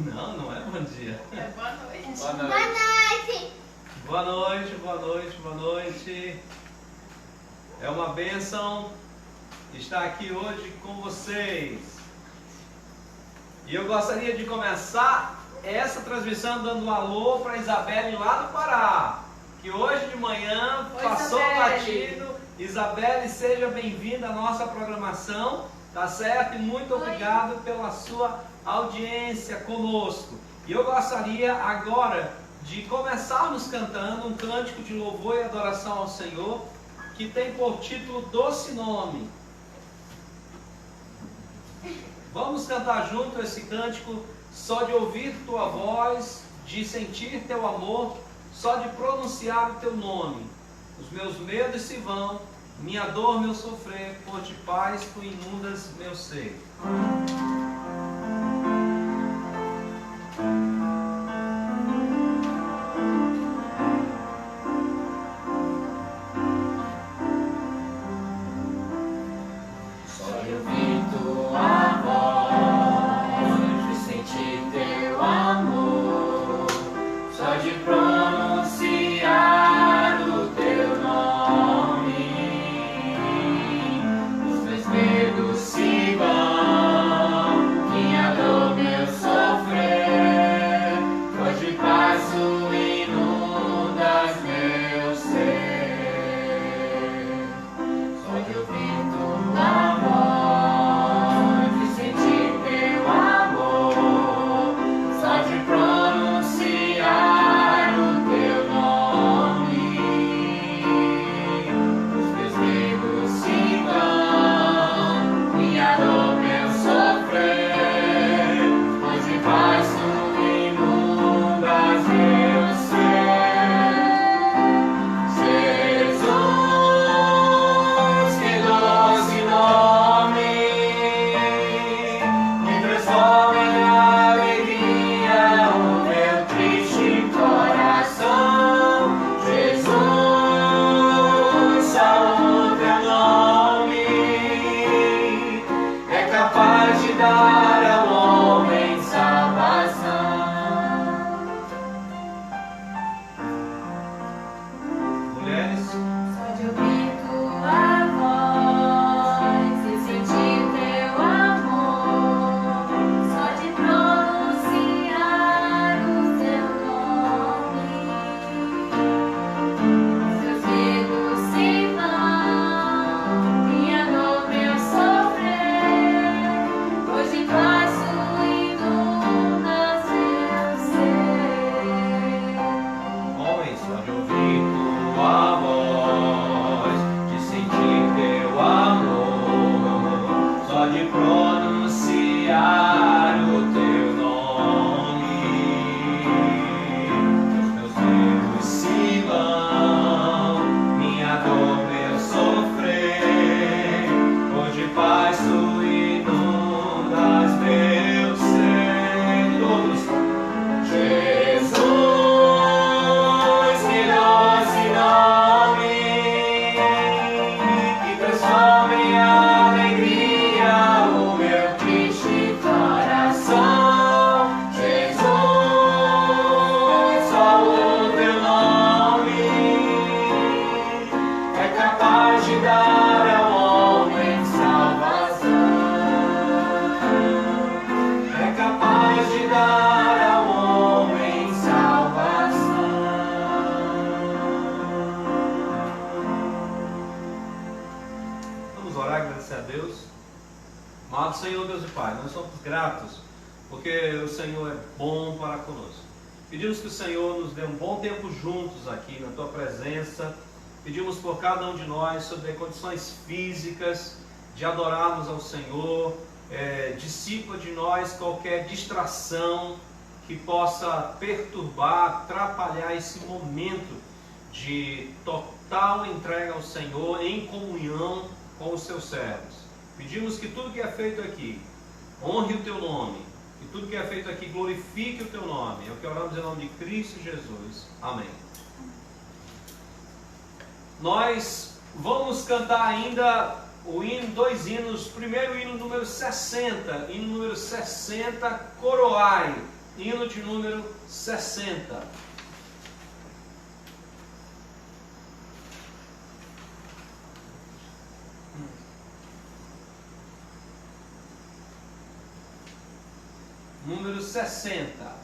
Não, não é bom dia. É boa noite. Boa noite. Boa noite, boa noite, boa noite. É uma bênção estar aqui hoje com vocês. E eu gostaria de começar essa transmissão dando um alô para a Isabelle lá do Pará, que hoje de manhã passou batido. Isabelle, seja bem-vinda à nossa programação, tá certo? E muito obrigado pela sua audiência conosco. E eu gostaria agora de começarmos cantando um cântico de louvor e adoração ao Senhor, que tem por título Doce Nome. Vamos cantar junto esse cântico, só de ouvir tua voz, de sentir teu amor, só de pronunciar o teu nome. Os meus medos se vão, minha dor, meu sofrer, por de paz tu inundas meu ser. Pedimos que o Senhor nos dê um bom tempo juntos aqui na Tua presença. Pedimos por cada um de nós sobre condições físicas de adorarmos ao Senhor. Dissipa de nós qualquer distração que possa perturbar, atrapalhar esse momento de total entrega ao Senhor em comunhão com os Seus servos. Pedimos que tudo que é feito aqui honre o Teu nome. E tudo que é feito aqui glorifique o Teu nome. É o que oramos em nome de Cristo Jesus. Amém. Nós vamos cantar ainda o hino, dois hinos. Primeiro hino número 60. Hino número 60, Coroai. hino de número 60. Número 60.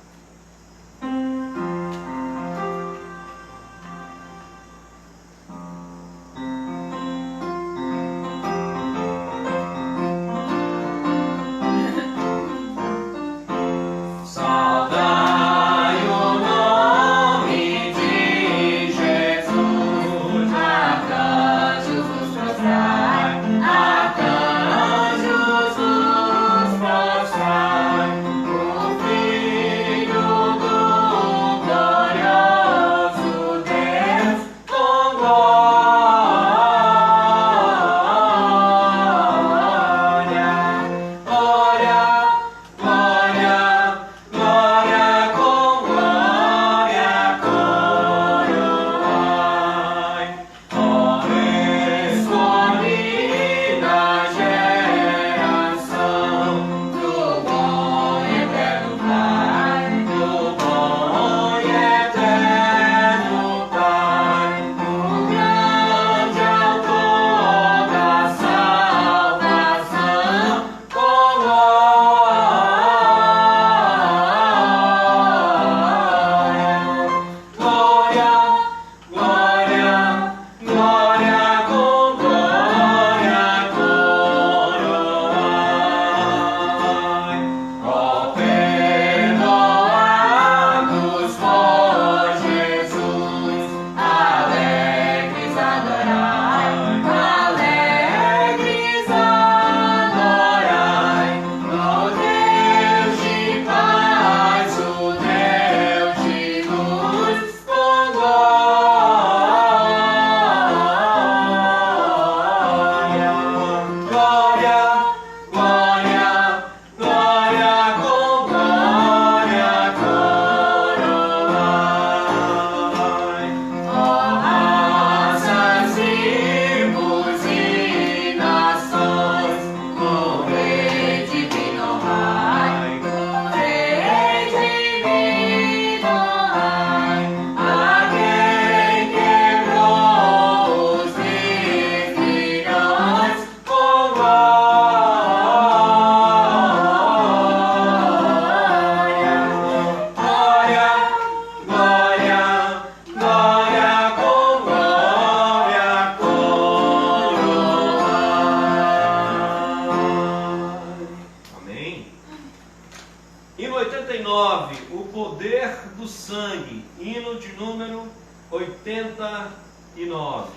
Hino 89, o poder do sangue, hino de número 89.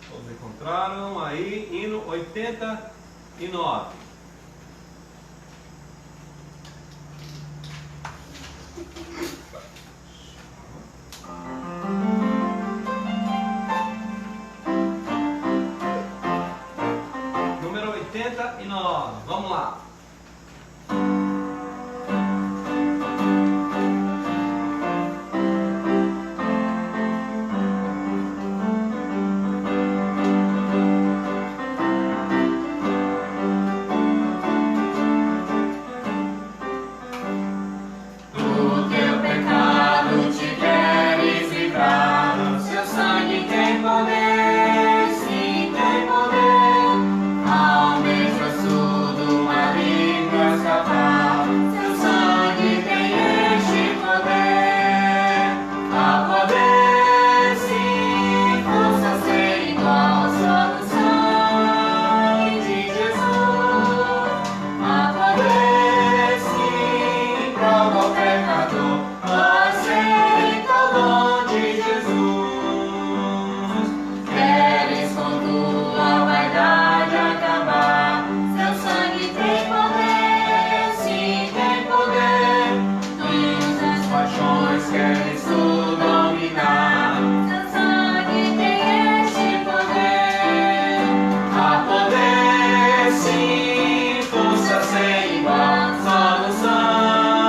Todos encontraram aí, hino 89. Número 89, vamos lá. Só no sangue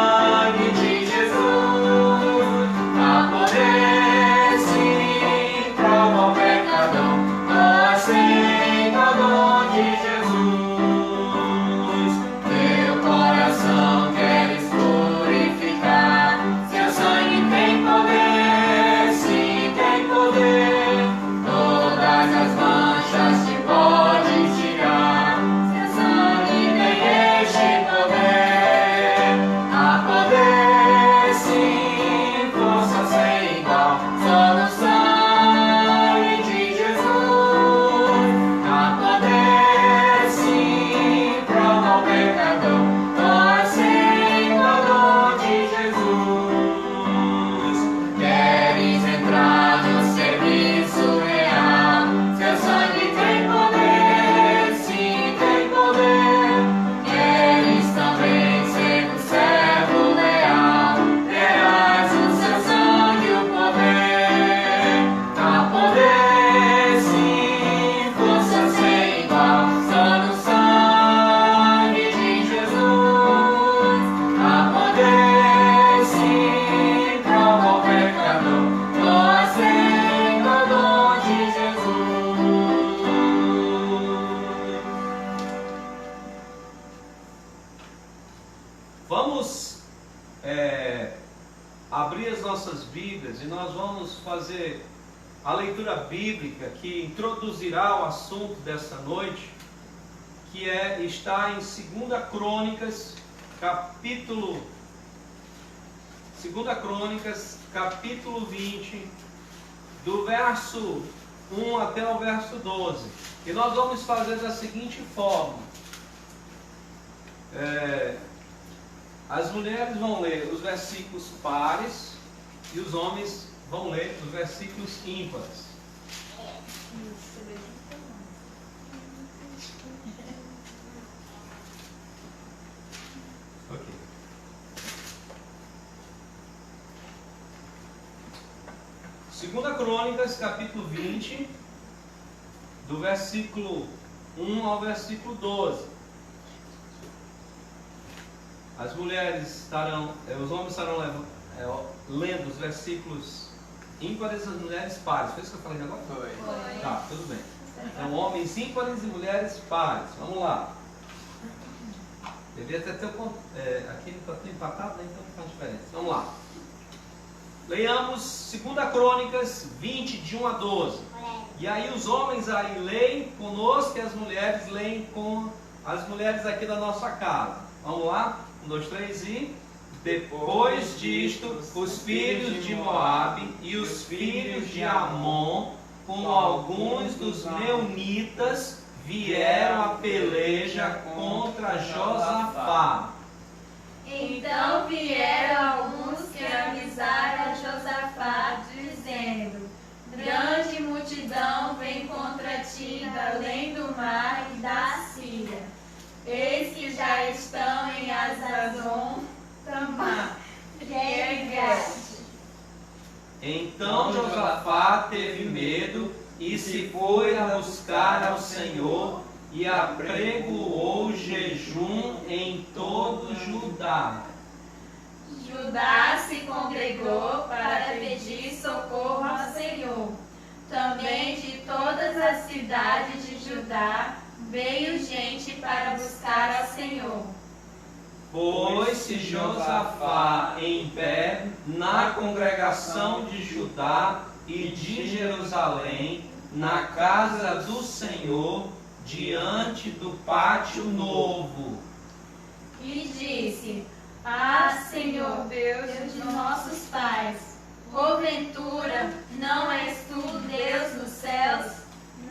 Vamos abrir as nossas Bíblias e nós vamos fazer a leitura bíblica que introduzirá o assunto dessa noite, que está em 2 Crônicas, capítulo 20, do verso 1 até o verso 12. E nós vamos fazer da seguinte forma: as mulheres vão ler os versículos pares e os homens vão ler os versículos ímpares. Ok. Segunda Crônicas, capítulo 20, do versículo 1 ao versículo 12. As mulheres estarão, os homens estarão lendo os versículos ímpares, as mulheres pares. Foi isso que eu falei agora? Foi. Tá, tudo bem. Então, homens ímpares e mulheres pares. Vamos lá. Devia ter aqui não está tudo empatado, né? Então não faz diferença. Vamos lá. Leiamos 2 Crônicas 20, de 1 a 12. E aí os homens aí leem conosco e as mulheres leem com as mulheres aqui da nossa casa. Vamos lá? 1, 2, 3 e... Depois disto, os filhos de Moabe e os filhos de Amon, com alguns dos meunitas, vieram a peleja contra Josafá. Então vieram alguns que avisaram a Josafá, dizendo: grande multidão vem contra ti da além do mar e da Síria. Eis que já estão em Azazon Tamar, Então Josafá teve medo e se foi a buscar ao Senhor e apregoou jejum em todo Judá. Judá se congregou para pedir socorro ao Senhor. Também de todas as cidades de Judá veio gente para buscar ao Senhor. Pôs-se Josafá em pé na congregação de Judá e de Jerusalém, na casa do Senhor, diante do pátio novo. E disse: Ah, Senhor, Deus de nossos pais, porventura não és tu Deus dos céus?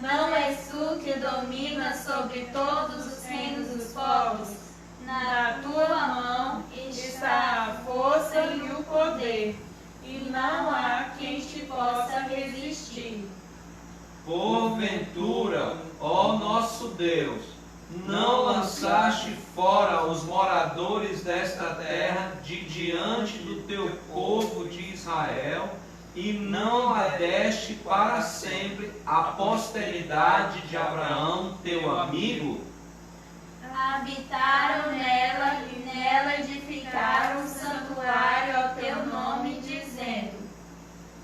Não és tu que dominas sobre todos os reinos dos povos? Na tua mão está a força e o poder, e não há quem te possa resistir. Porventura, ó nosso Deus, não lançaste fora os moradores desta terra de diante do teu povo de Israel, e não a deste para sempre a posteridade de Abraão, teu amigo? Habitaram nela e nela edificaram um santuário ao teu nome, dizendo: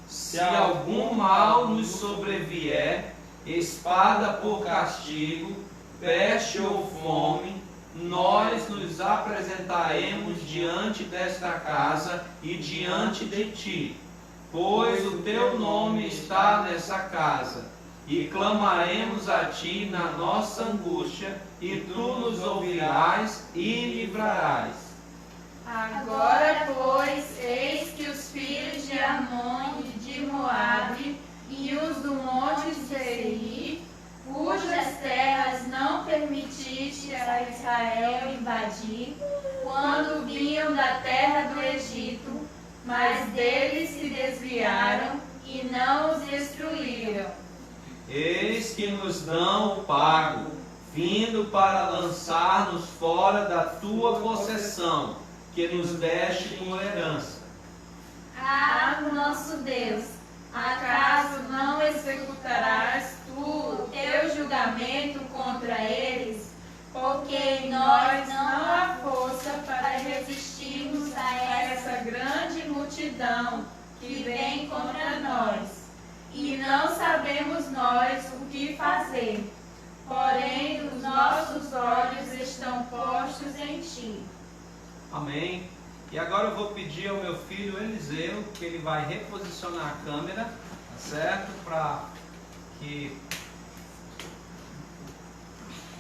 Se algum mal nos sobrevier, espada por castigo, peste ou fome, nós nos apresentaremos diante desta casa e diante de ti, pois o teu nome está nessa casa. E clamaremos a ti na nossa angústia, e tu nos ouvirás e livrarás. Agora, pois, eis que os filhos de Amon e de Moabe e os do monte Seir, cujas terras não permitiste a Israel invadir, quando vinham da terra do Egito, mas deles se desviaram e não os destruíram. Eis que nos dão o pago, vindo para lançar-nos fora da tua possessão, que nos deste por herança. Ah, nosso Deus, acaso não executarás tu o teu julgamento contra eles? Porque em nós não há força para resistirmos a essa grande multidão que vem contra nós. E não sabemos nós o que fazer, porém os nossos olhos estão postos em ti. Amém. E agora eu vou pedir ao meu filho Eliseu que ele vai reposicionar a câmera, tá certo? Para que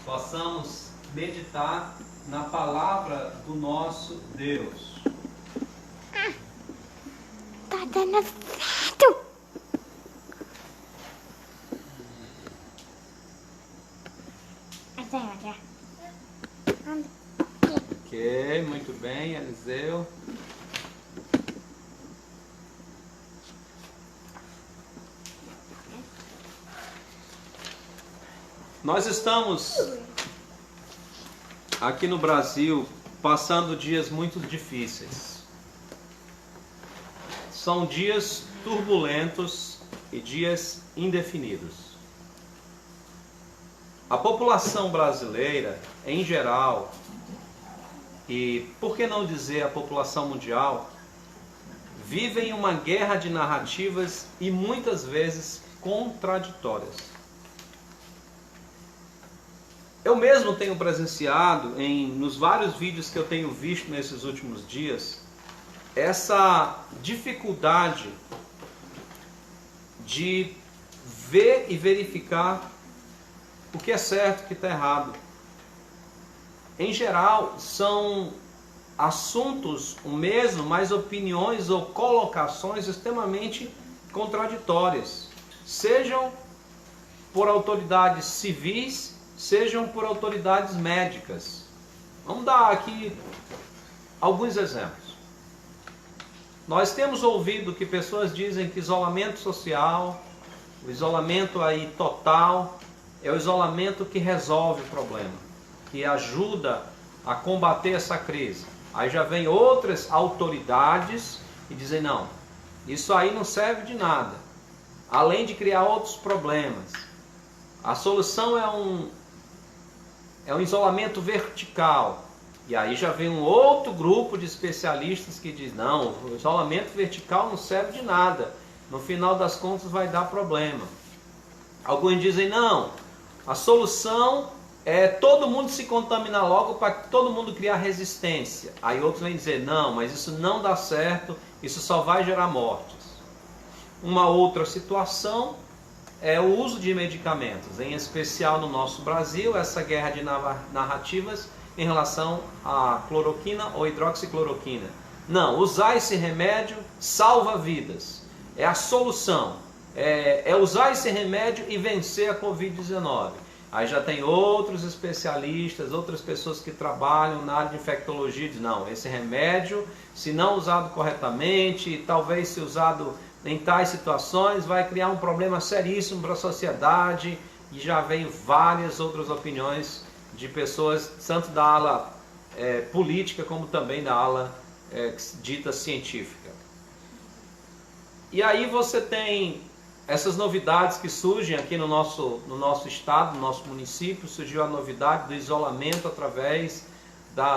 possamos meditar na palavra do nosso Deus. Tá dando certo. Ok, muito bem, Eliseu. Nós estamos aqui no Brasil passando dias muito difíceis. São dias turbulentos e dias indefinidos. A população brasileira, em geral, e por que não dizer a população mundial, vivem uma guerra de narrativas e muitas vezes contraditórias. Eu mesmo tenho presenciado nos vários vídeos que eu tenho visto nesses últimos dias essa dificuldade de ver e verificar o que é certo e o que está errado. Em geral, são assuntos o mesmo, mas opiniões ou colocações extremamente contraditórias, sejam por autoridades civis, sejam por autoridades médicas. Vamos dar aqui alguns exemplos. Nós temos ouvido que pessoas dizem que isolamento social, o isolamento aí total, é o isolamento que resolve o problema, que ajuda a combater essa crise. Aí já vem outras autoridades e dizem, não, isso aí não serve de nada, além de criar outros problemas. A solução é um isolamento vertical. E aí já vem um outro grupo de especialistas que diz, não, o isolamento vertical não serve de nada, no final das contas vai dar problema. Alguns dizem, não, a solução é todo mundo se contaminar logo para todo mundo criar resistência. Aí outros vêm dizer, não, mas isso não dá certo, isso só vai gerar mortes. Uma outra situação é o uso de medicamentos, em especial no nosso Brasil, essa guerra de narrativas em relação à cloroquina ou hidroxicloroquina. Não, usar esse remédio salva vidas, é a solução, é usar esse remédio e vencer a Covid-19. Aí já tem outros especialistas, outras pessoas que trabalham na área de infectologia, dizem, não, esse remédio, se não usado corretamente, talvez se usado em tais situações, vai criar um problema seríssimo para a sociedade. E já vem várias outras opiniões de pessoas, tanto da ala política, como também da ala dita científica. E aí você tem essas novidades que surgem aqui no nosso estado, no nosso município. Surgiu a novidade do isolamento através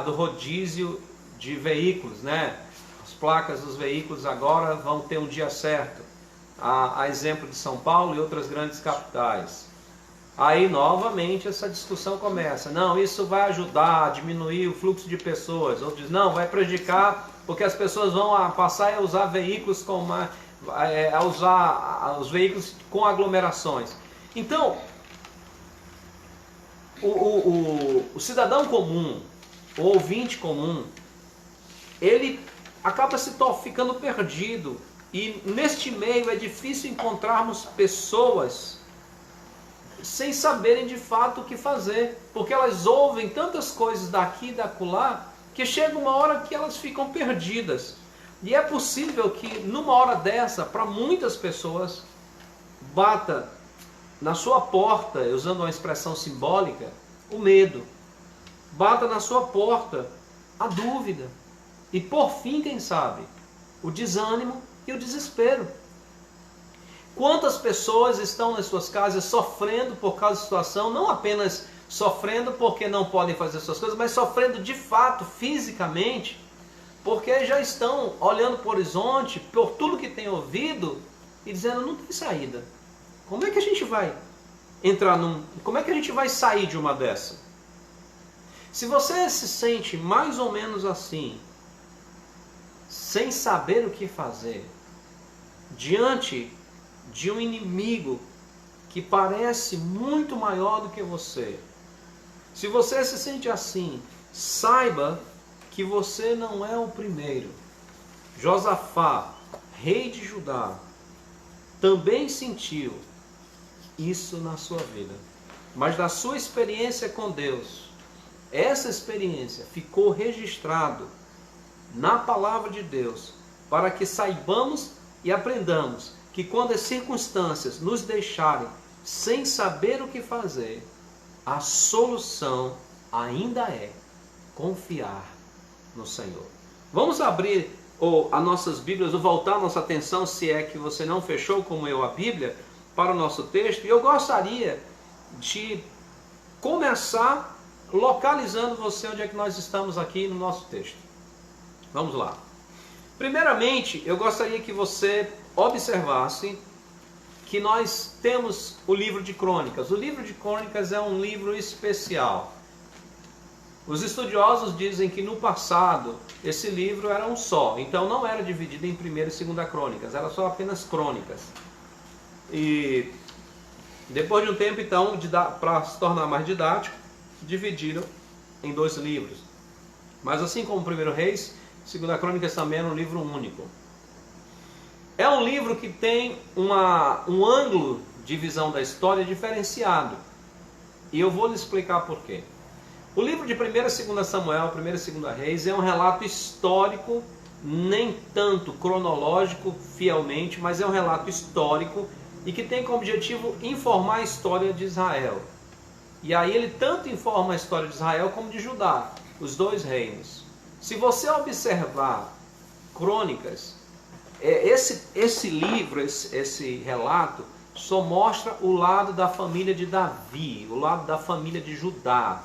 do rodízio de veículos, né? As placas dos veículos agora vão ter um dia certo, a exemplo de São Paulo e outras grandes capitais. Aí novamente essa discussão começa, não, isso vai ajudar a diminuir o fluxo de pessoas. Outros dizem, não, vai prejudicar porque as pessoas vão passar a usar veículos a usar os veículos com aglomerações. Então, o cidadão comum, o ouvinte comum, ele acaba ficando perdido. E neste meio é difícil encontrarmos pessoas sem saberem de fato o que fazer, porque elas ouvem tantas coisas daqui e dacolá, que chega uma hora que elas ficam perdidas. E é possível que numa hora dessa, para muitas pessoas, bata na sua porta, usando uma expressão simbólica, o medo. Bata na sua porta a dúvida. E por fim, quem sabe, o desânimo e o desespero. Quantas pessoas estão nas suas casas sofrendo por causa da situação, não apenas sofrendo porque não podem fazer suas coisas, mas sofrendo de fato, fisicamente, porque já estão olhando para o horizonte, por tudo que tem ouvido, e dizendo, não tem saída. Como é que a gente vai como é que a gente vai sair de uma dessa? Se você se sente mais ou menos assim, sem saber o que fazer, diante de um inimigo que parece muito maior do que você. Se você se sente assim, saiba que você não é o primeiro. Josafá, rei de Judá, também sentiu isso na sua vida. Mas da sua experiência com Deus, essa experiência ficou registrado na palavra de Deus, para que saibamos e aprendamos que quando as circunstâncias nos deixarem sem saber o que fazer, a solução ainda é confiar no Senhor. Vamos abrir as nossas Bíblias, ou voltar a nossa atenção, se é que você não fechou como eu a Bíblia, para o nosso texto. E eu gostaria de começar localizando você onde é que nós estamos aqui no nosso texto. Vamos lá. Primeiramente, eu gostaria que você observasse que nós temos o livro de Crônicas. O livro de Crônicas é um livro especial. Os estudiosos dizem que no passado esse livro era um só, então não era dividido em 1ª e 2ª Crônicas, era só apenas Crônicas. E depois de um tempo, então, para se tornar mais didático, dividiram em 2 livros. Mas assim como 1º Reis, 2ª Crônicas também era um livro único. É um livro que tem um ângulo de visão da história diferenciado. E eu vou lhe explicar por quê. O livro de 1ª e 2ª Samuel, 1ª e 2ª Reis, é um relato histórico, nem tanto cronológico fielmente, mas é um relato histórico e que tem como objetivo informar a história de Israel. E aí ele tanto informa a história de Israel como de Judá, os 2 reinos. Se você observar Crônicas, esse livro, esse relato, só mostra o lado da família de Davi, o lado da família de Judá.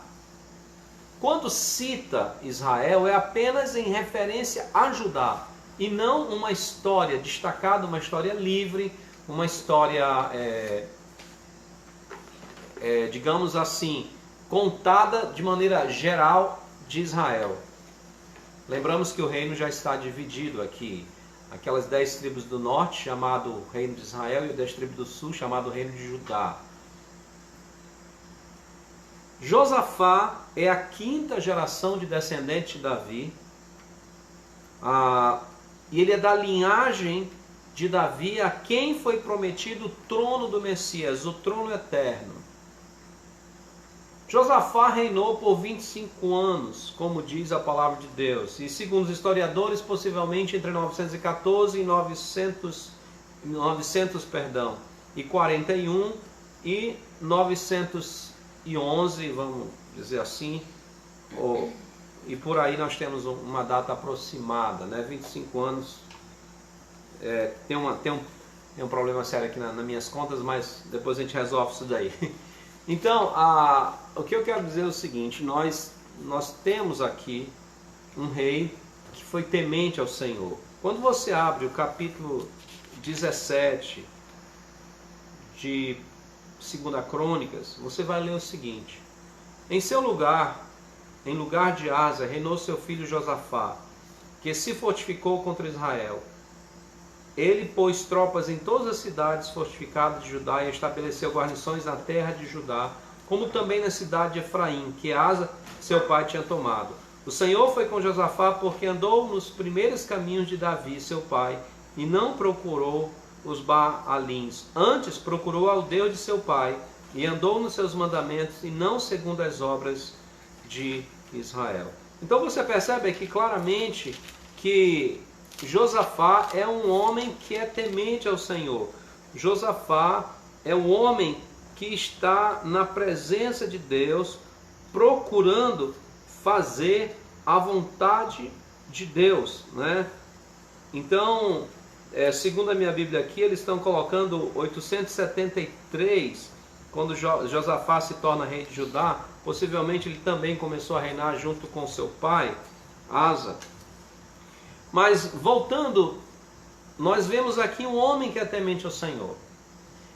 Quando cita Israel, é apenas em referência a Judá, e não uma história destacada, uma história livre, uma história, digamos assim, contada de maneira geral de Israel. Lembramos que o reino já está dividido aqui. Aquelas 10 tribos do norte, chamado Reino de Israel, e as 10 tribos do sul, chamado Reino de Judá. Josafá é a 5ª geração de descendentes de Davi. E ele é da linhagem de Davi, a quem foi prometido o trono do Messias, o trono eterno. Josafá reinou por 25 anos, como diz a palavra de Deus. E segundo os historiadores, possivelmente entre 914 e 941 e 911, vamos dizer assim. E por aí nós temos uma data aproximada, né? 25 anos. Tem um problema sério aqui nas minhas contas, mas depois a gente resolve isso daí. Então, o que eu quero dizer é o seguinte: nós temos aqui um rei que foi temente ao Senhor. Quando você abre o capítulo 17 de 2ª Crônicas, você vai ler o seguinte: em seu lugar, em lugar de Asa, reinou seu filho Josafá, que se fortificou contra Israel. Ele pôs tropas em todas as cidades fortificadas de Judá e estabeleceu guarnições na terra de Judá, como também na cidade de Efraim, que Asa, seu pai, tinha tomado. O Senhor foi com Josafá porque andou nos primeiros caminhos de Davi, seu pai, e não procurou os Baalins. Antes procurou ao Deus de seu pai e andou nos seus mandamentos e não segundo as obras de Israel. Então você percebe aqui claramente que Josafá é um homem que é temente ao Senhor. Josafá é um homem que está na presença de Deus, procurando fazer a vontade de Deus, né? Então, segundo a minha Bíblia aqui, eles estão colocando 873, quando Josafá se torna rei de Judá. Possivelmente ele também começou a reinar junto com seu pai, Asa. Mas voltando, nós vemos aqui um homem que é temente ao Senhor.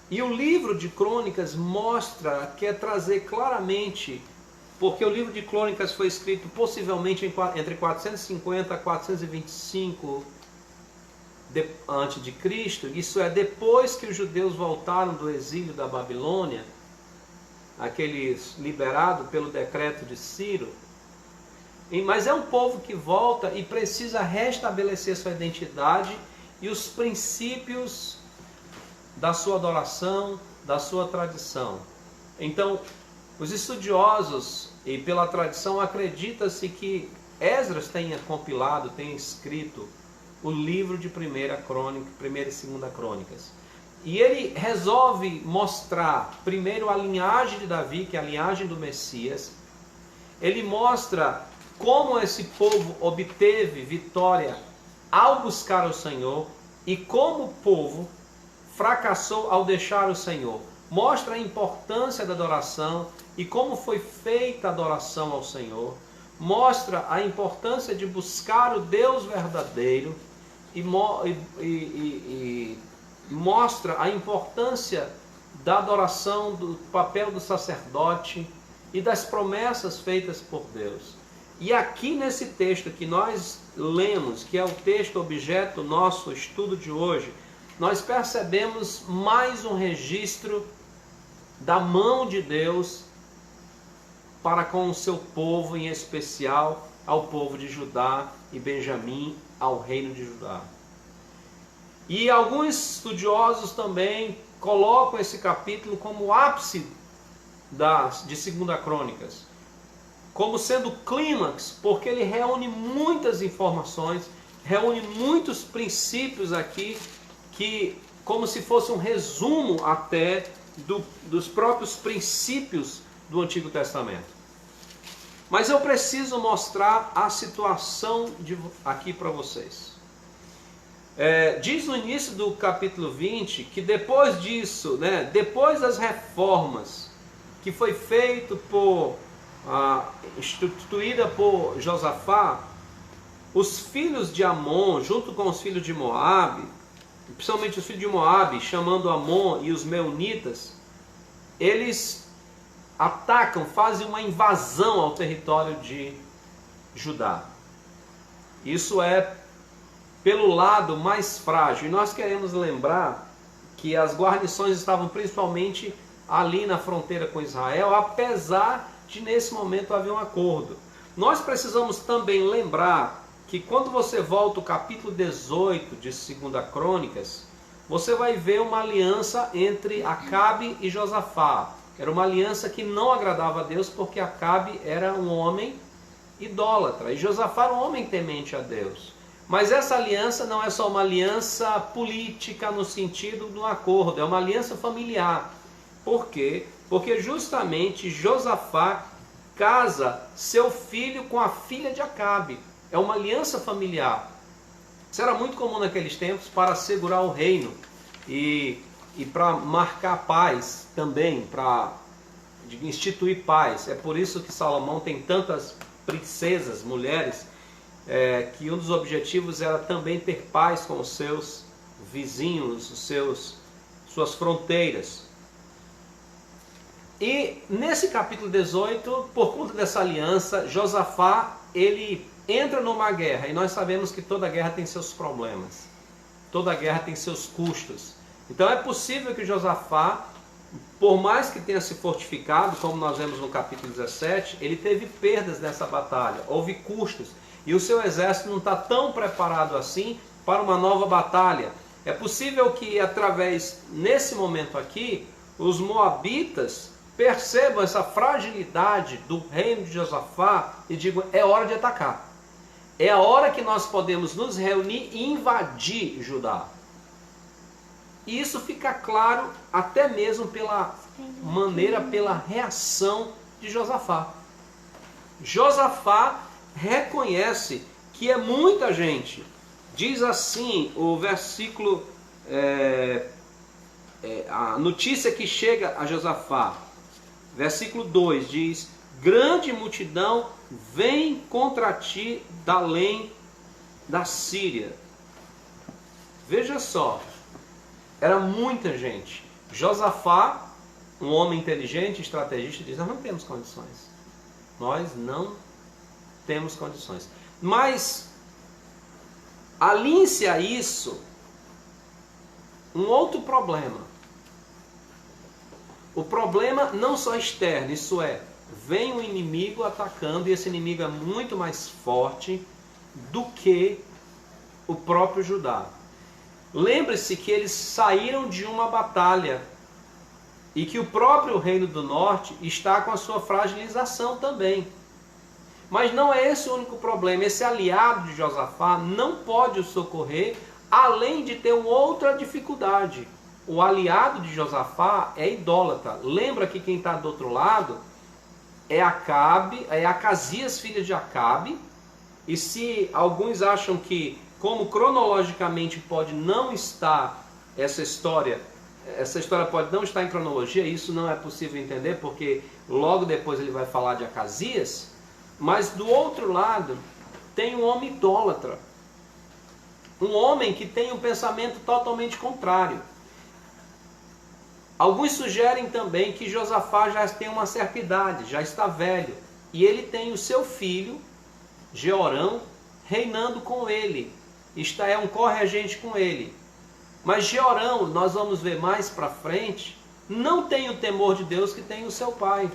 E o livro de Crônicas mostra, quer trazer claramente, porque o livro de Crônicas foi escrito possivelmente entre 450 a 425 antes de Cristo, isso é depois que os judeus voltaram do exílio da Babilônia, aqueles liberados pelo decreto de Ciro. Mas é um povo que volta e precisa restabelecer sua identidade e os princípios da sua adoração, da sua tradição. Então, os estudiosos, e pela tradição, acredita-se que Esdras tenha compilado, tenha escrito o livro de Primeira e Segunda Crônicas. E ele resolve mostrar primeiro a linhagem de Davi, que é a linhagem do Messias. Ele mostra como esse povo obteve vitória ao buscar o Senhor e como o povo fracassou ao deixar o Senhor. Mostra a importância da adoração e como foi feita a adoração ao Senhor. Mostra a importância de buscar o Deus verdadeiro e mostra a importância da adoração, do papel do sacerdote e das promessas feitas por Deus. E aqui nesse texto que nós lemos, que é o texto objeto do nosso estudo de hoje, nós percebemos mais um registro da mão de Deus para com o seu povo, em especial ao povo de Judá e Benjamim, ao reino de Judá. E alguns estudiosos também colocam esse capítulo como o ápice de 2 Crônicas, como sendo o clímax, porque ele reúne muitas informações, reúne muitos princípios aqui, que como se fosse um resumo até dos próprios princípios do Antigo Testamento. Mas eu preciso mostrar a situação aqui para vocês. Diz no início do capítulo 20 que depois disso, depois das reformas que foi feito instituída por Josafá, os filhos de Amon, junto com os filhos de Moabe, principalmente os filhos de Moabe, chamando Amon e os meunitas, eles atacam, fazem uma invasão ao território de Judá. Isso é pelo lado mais frágil. E nós queremos lembrar que as guarnições estavam principalmente ali na fronteira com Israel, apesar de nesse momento haver um acordo. Nós precisamos também lembrar que quando você volta ao capítulo 18 de 2 Crônicas, você vai ver uma aliança entre Acabe e Josafá. Era uma aliança que não agradava a Deus, porque Acabe era um homem idólatra e Josafá era um homem temente a Deus. Mas essa aliança não é só uma aliança política no sentido do acordo, é uma aliança familiar. Por quê? Porque justamente Josafá casa seu filho com a filha de Acabe. É uma aliança familiar. Isso era muito comum naqueles tempos para assegurar o reino e para marcar paz também, para instituir paz. É por isso que Salomão tem tantas princesas, mulheres, que um dos objetivos era também ter paz com os seus vizinhos, suas fronteiras. E nesse capítulo 18, por conta dessa aliança, Josafá, ele entra numa guerra, e nós sabemos que toda guerra tem seus problemas, toda guerra tem seus custos. Então é possível que Josafá, por mais que tenha se fortificado, como nós vemos no capítulo 17, ele teve perdas nessa batalha, houve custos, e o seu exército não está tão preparado assim para uma nova batalha. É possível que nesse momento aqui, os moabitas percebam essa fragilidade do reino de Josafá e digam, é hora de atacar. É a hora que nós podemos nos reunir e invadir Judá. E isso fica claro até mesmo pela reação de Josafá. Josafá reconhece que é muita gente. Diz assim o versículo, a notícia que chega a Josafá. Versículo 2 diz, grande multidão vem contra ti da além da Síria. Veja só, era muita gente. Josafá, um homem inteligente, estrategista, diz, nós não temos condições. Nós não temos condições. Mas, alinhe-se a isso, um outro problema. O problema não só externo, isso é, vem um inimigo atacando e esse inimigo é muito mais forte do que o próprio Judá. Lembre-se que eles saíram de uma batalha e que o próprio reino do norte está com a sua fragilização também. Mas não é esse o único problema. Esse aliado de Josafá não pode o socorrer, além de ter uma outra dificuldade. O aliado de Josafá é idólatra. Lembra que quem está do outro lado é Acabe, é Acasias, filho de Acabe. E se alguns acham que, como cronologicamente pode não estar essa história pode não estar em cronologia, isso não é possível entender, porque logo depois ele vai falar de Acasias. Mas do outro lado tem um homem idólatra. Um homem que tem um pensamento totalmente contrário. Alguns sugerem também que Josafá já tem uma certa idade, já está velho. E ele tem o seu filho, Jeorão, reinando com ele. É um corregente com ele. Mas Jeorão, nós vamos ver mais para frente, não tem o temor de Deus que tem o seu pai.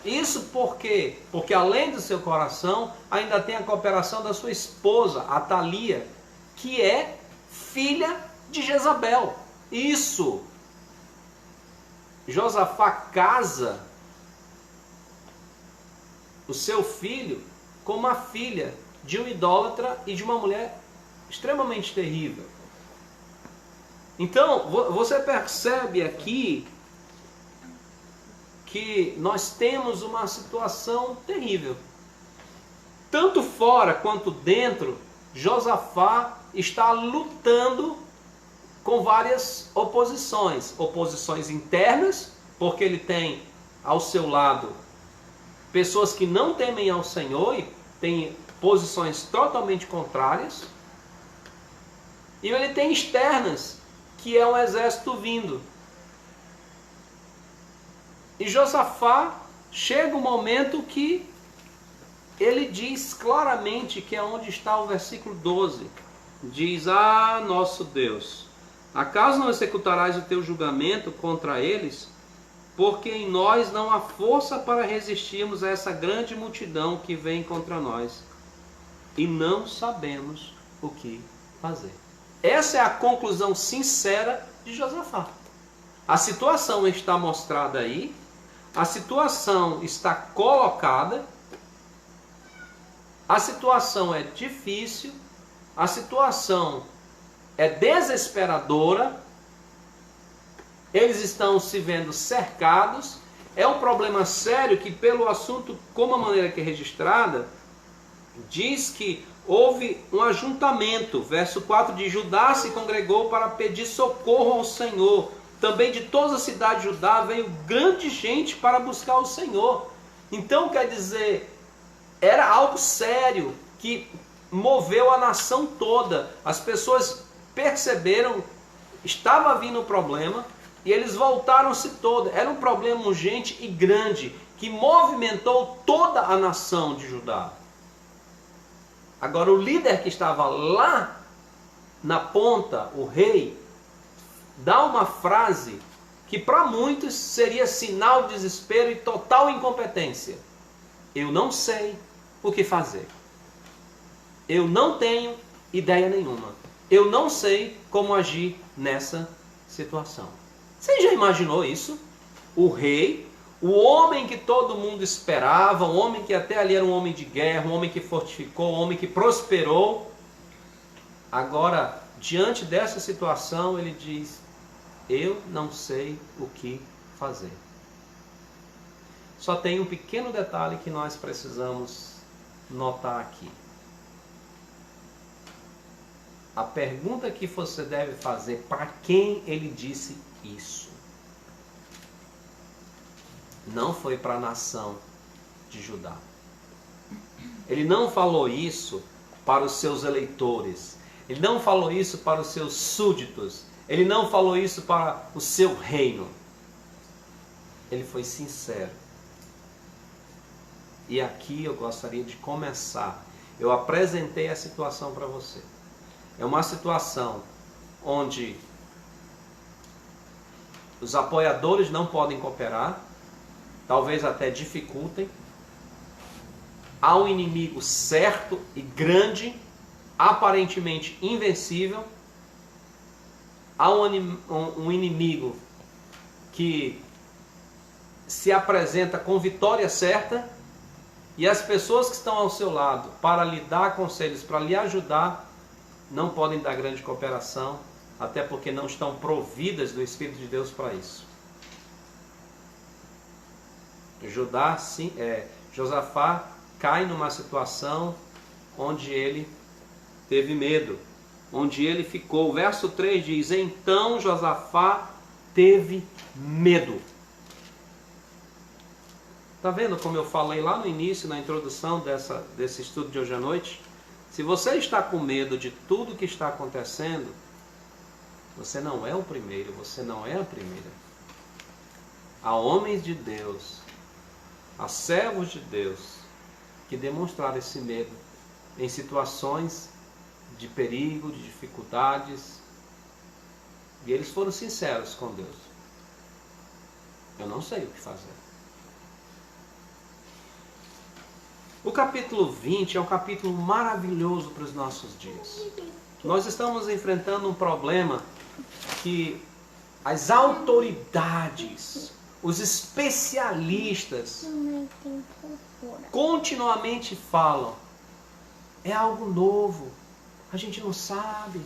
Isso por quê? Porque além do seu coração, ainda tem a cooperação da sua esposa, Atalia, que é filha de Jezabel. Isso. Josafá casa o seu filho com uma filha de um idólatra e de uma mulher extremamente terrível. Então, você percebe aqui que nós temos uma situação terrível. Tanto fora quanto dentro, Josafá está lutando com várias oposições. Oposições internas, porque ele tem ao seu lado pessoas que não temem ao Senhor e têm posições totalmente contrárias. E ele tem externas, que é um exército vindo. E Josafá chega um momento que ele diz claramente, que é onde está o versículo 12. Diz: ah, nosso Deus, acaso não executarás o teu julgamento contra eles? Porque em nós não há força para resistirmos a essa grande multidão que vem contra nós. E não sabemos o que fazer. Essa é a conclusão sincera de Josafá. A situação está mostrada aí. A situação está colocada. A situação é difícil. A situação é desesperadora. Eles estão se vendo cercados. É um problema sério que, pelo assunto, como a maneira que é registrada, diz que houve um ajuntamento. Verso 4 diz: Judá se congregou para pedir socorro ao Senhor. Também de toda a cidade de Judá veio grande gente para buscar o Senhor. Então, quer dizer, era algo sério que moveu a nação toda. As pessoas perceberam, estava vindo o problema, e eles voltaram-se todos. Era um problema urgente e grande, que movimentou toda a nação de Judá. Agora, o líder que estava lá na ponta, o rei, dá uma frase que para muitos seria sinal de desespero e total incompetência. Eu não sei o que fazer. Eu não tenho ideia nenhuma. Eu não sei como agir nessa situação. Você já imaginou isso? O rei, o homem que todo mundo esperava, um homem que até ali era um homem de guerra, um homem que fortificou, um homem que prosperou. Agora, diante dessa situação, ele diz: eu não sei o que fazer. Só tem um pequeno detalhe que nós precisamos notar aqui. A pergunta que você deve fazer: para quem ele disse isso? Não foi para a nação de Judá. Ele não falou isso para os seus eleitores. Ele não falou isso para os seus súditos. Ele não falou isso para o seu reino. Ele foi sincero. E aqui eu gostaria de começar. Eu apresentei a situação para você. É uma situação onde Os apoiadores não podem cooperar, talvez até dificultem. Há um inimigo certo e grande, aparentemente invencível. Há um inimigo que se apresenta com vitória certa, e as pessoas que estão ao seu lado para lhe dar conselhos, para lhe ajudar, não podem dar grande cooperação, até porque não estão providas do Espírito de Deus para isso. Josafá cai numa situação onde ele teve medo, onde ele ficou. O verso 3 diz: então Josafá teve medo. Está vendo como eu falei lá no início, na introdução desse estudo de hoje à noite? Se você está com medo de tudo que está acontecendo, você não é o primeiro, você não é a primeira. Há homens de Deus, há servos de Deus, que demonstraram esse medo em situações de perigo, de dificuldades, e eles foram sinceros com Deus. Eu não sei o que fazer. O capítulo 20 é um capítulo maravilhoso para os nossos dias. Nós estamos enfrentando um problema que as autoridades, os especialistas, continuamente falam: é algo novo, a gente não sabe,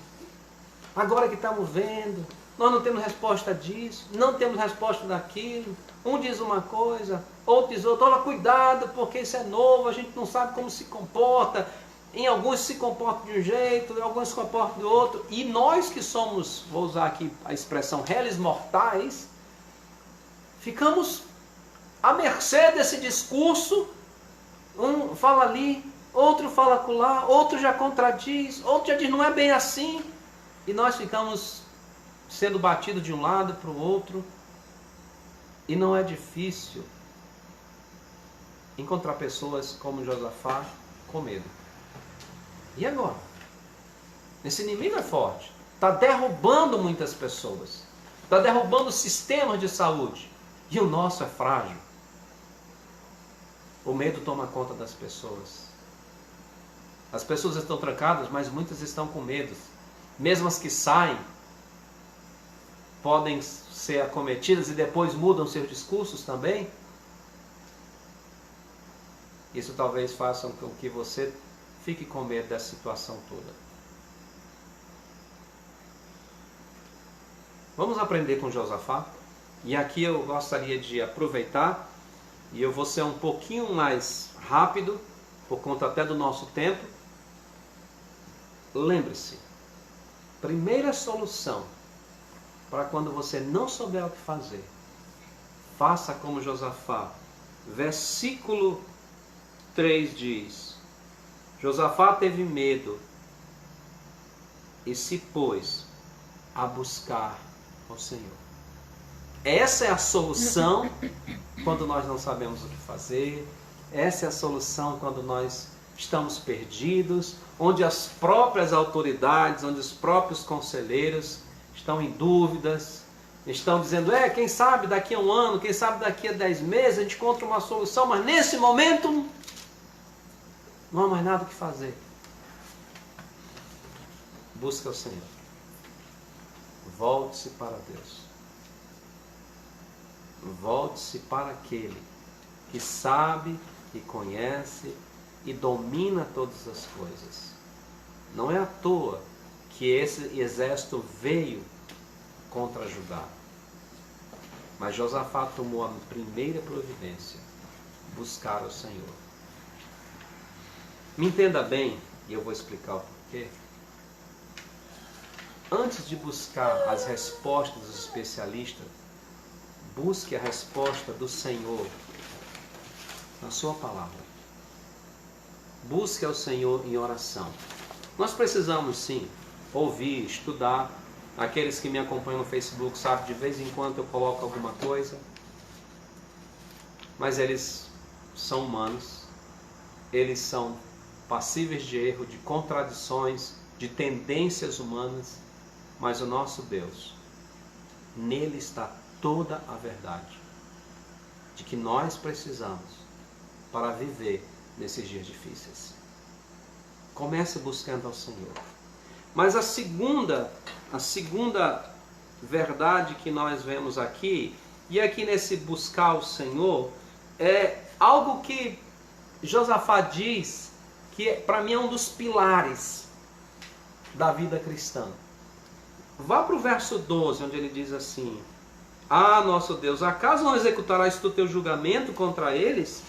agora que estamos vendo, nós não temos resposta disso, não temos resposta daquilo. Um diz uma coisa, outro diz outra. Olha, cuidado, porque isso é novo, a gente não sabe como se comporta. Em alguns se comporta de um jeito, em alguns se comporta do outro. E nós que somos, vou usar aqui a expressão, réis mortais, ficamos à mercê desse discurso. Um fala ali, outro fala acolá, outro já contradiz, outro já diz não é bem assim. E nós ficamos sendo batidos de um lado para o outro. E não é difícil encontrar pessoas como Josafá com medo. E agora? Esse inimigo é forte. Está derrubando muitas pessoas. Está derrubando sistemas de saúde. E o nosso é frágil. O medo toma conta das pessoas. As pessoas estão trancadas, mas muitas estão com medo. Mesmo as que saem, podem ser acometidas e depois mudam seus discursos também. Isso talvez faça com que você fique com medo dessa situação toda. Vamos aprender com Josafá. E aqui eu gostaria de aproveitar, e eu vou ser um pouquinho mais rápido, por conta até do nosso tempo. Lembre-se, primeira solução para quando você não souber o que fazer, faça como Josafá. Versículo 3 diz: Josafá teve medo e se pôs a buscar o Senhor. Essa é a solução quando nós não sabemos o que fazer. Essa é a solução quando nós estamos perdidos, onde as próprias autoridades, onde os próprios conselheiros estão em dúvidas, estão dizendo, quem sabe daqui a um ano, quem sabe daqui a 10 meses a gente encontra uma solução, mas nesse momento não há mais nada o que fazer. Busca o Senhor. Volte-se para Deus. Volte-se para aquele que sabe e conhece e domina todas as coisas. Não é à toa que esse exército veio contra Judá. Mas Josafá tomou a primeira providência: buscar o Senhor. Me entenda bem, e eu vou explicar o porquê. Antes de buscar as respostas dos especialistas, busque a resposta do Senhor na sua palavra. Busque ao Senhor em oração. Nós precisamos sim ouvir, estudar. Aqueles que me acompanham no Facebook sabem, de vez em quando eu coloco alguma coisa. Mas eles são humanos. Eles são passíveis de erro, de contradições, de tendências humanas. Mas o nosso Deus, nele está toda a verdade de que nós precisamos para viver nesses dias difíceis. Comece buscando ao Senhor. Mas a segunda verdade que nós vemos aqui, e aqui nesse buscar o Senhor, é algo que Josafá diz que para mim é um dos pilares da vida cristã. Vá para o verso 12, onde ele diz assim: ah, nosso Deus, acaso não executarás tu teu julgamento contra eles?